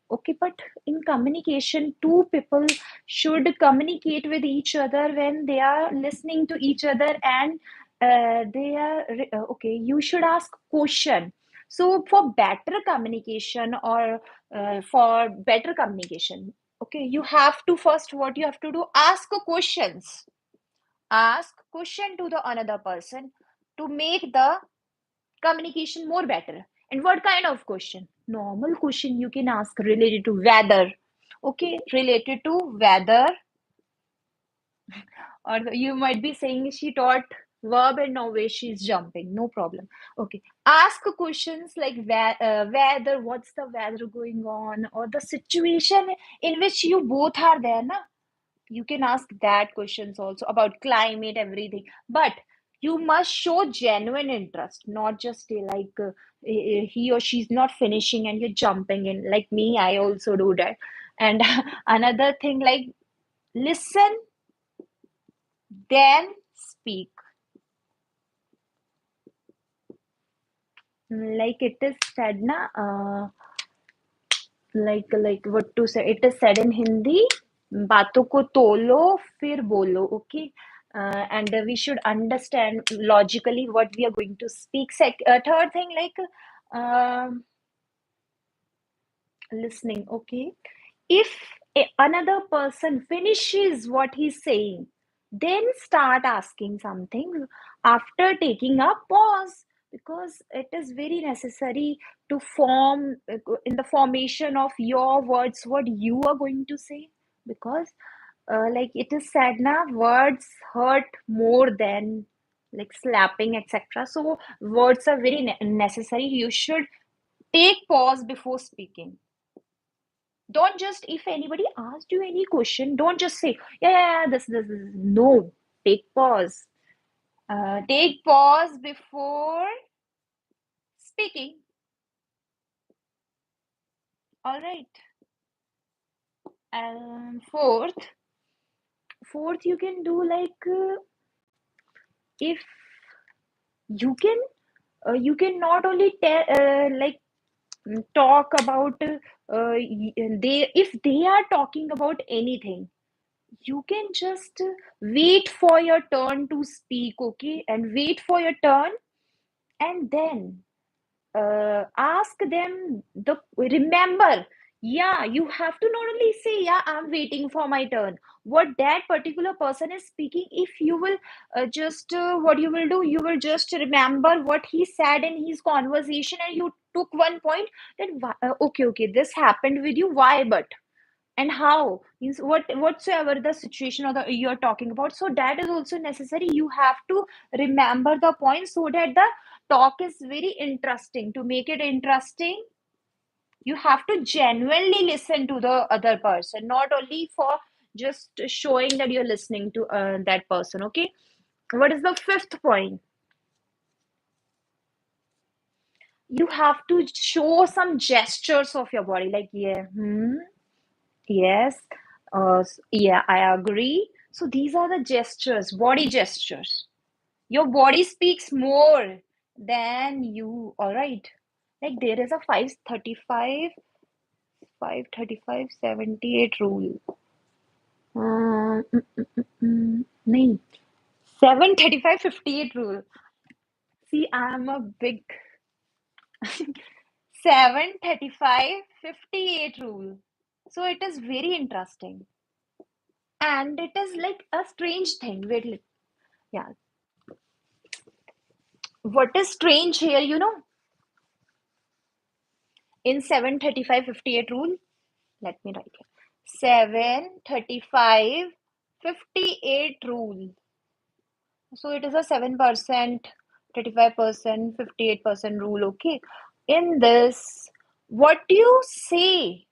okay. But in communication, two people should communicate with each other when they are listening to each other, and they are okay, you should ask question. So for better communication, or for better communication, okay, you have to first, what you have to do, ask questions. Ask question to the another person to make the communication more better. And what kind of question? Normal question you can ask related to weather, okay, related to weather. Or you might be saying she taught verb and now where she's jumping, no problem, okay. Ask questions like weather, what's the weather going on, or the situation in which you both are there, na. You can ask that questions also about climate, everything. But you must show genuine interest, not just he or she's not finishing and you're jumping in, like me, I also do that. And another thing, like listen then speak. Like it is said na, like what to say, it is said in Hindi, बातों को तोलो फिर बोलो, okay. And we should understand logically what we are going to speak. Third thing, like um listening, okay. If another person finishes what he's saying, then start asking something after taking a pause, because it is very necessary to form in the formation of your words what you are going to say. Because like it is said na, words hurt more than like slapping, etc. So words are very necessary. You should Take pause before speaking. Don't just, if anybody asked you any question, don't just say, yeah, yeah, yeah, this. No, take pause. Take pause before speaking. All right. And fourth, you can do like if you can not only tell like talk about they if they are talking about anything, you can just wait for your turn to speak, okay, and wait for your turn, and then ask them the remember, yeah, you have to not only say, yeah, I'm waiting for my turn, what that particular person is speaking. If you will just what you will do, you will just remember what he said in his conversation, and you took one point, then okay, this happened with you, why, but and how, means whatsoever the situation or the you're talking about, so that is also necessary. You have to remember the point so that the talk is very interesting. To make it interesting, you have to genuinely listen to the other person, not only for just showing that you're listening to that person, okay. What is the fifth point? You have to show some gestures of your body, like, yeah, yes, yeah, I agree. So these are the gestures, body gestures. Your body speaks more than you, all right? Like there is a 5:35, 78 rule. No, 7:35, 58 rule. See, I'm a big 7:35, 58 rule. So it is very interesting. And it is like a strange thing. Wait, yeah. What is strange here, in 7:35, 58 rule? Let me write it. 7:35, 58 rule. So it is a 7%, 35%, 58% rule, okay? In this, what do you say?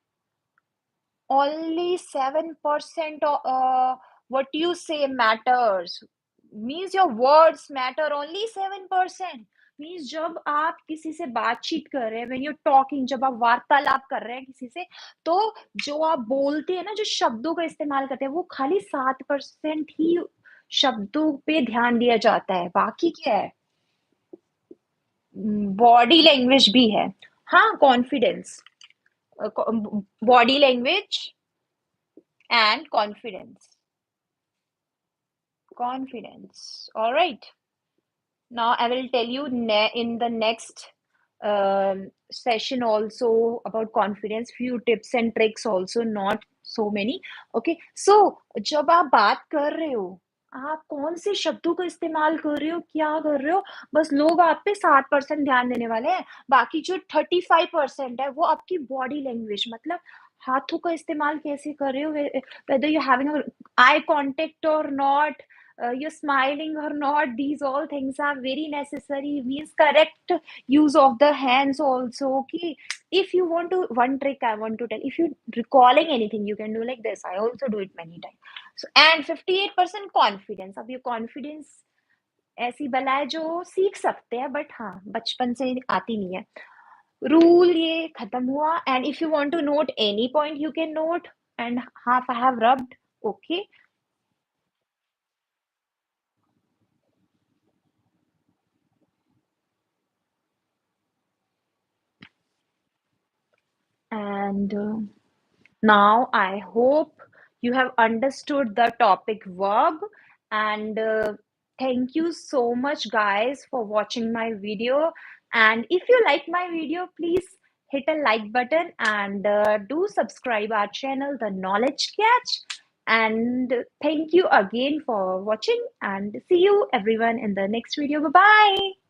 Only 7% of what you say matters. Means your words matter only 7%. Means जब आप किसी से बातचीत कर रहे हैं, when you're talking, जब आप वार्तालाप कर रहे हैं किसी से, तो जो आप बोलते हैं ना, जो शब्दों का इस्तेमाल करते हैं, वो खाली 7% ही शब्दों पे ध्यान दिया जाता है, बाकी क्या है, बॉडी लैंग्वेज भी है। हाँ, confidence, body language and confidence, all right. Now I will tell you in the next session also about confidence, few tips and tricks also, not so many, okay. So जब आप बात कर रहे हो, आप कौन से शब्दों का इस्तेमाल कर रहे हो, क्या कर रहे हो, बस लोग आप पे 7% ध्यान देने वाले हैं, बाकी जो 35% है वो आपकी बॉडी लैंग्वेज, मतलब हाथों का इस्तेमाल कैसे कर रहे हो, whether you're having a eye contact or not, you're smiling or not, these all things are very necessary. Means correct use of the hands also, okay. If you want to, one trick I want to tell, if you recalling anything, you can do like this. I also do it many times. So and 58% confidence. अब ये confidence ऐसी बला है जो सीख सकते हैं, but हाँ, बचपन से आती नहीं है। रूल ये खत्म हुआ, and if you want to note any point you can note, and half I have rubbed, okay. And now I hope you have understood the topic verb, and thank you so much guys for watching my video. And if you like my video, please hit a like button, and do subscribe our channel, The Knowledge Catch. And thank you again for watching, and see you everyone in the next video. Bye bye.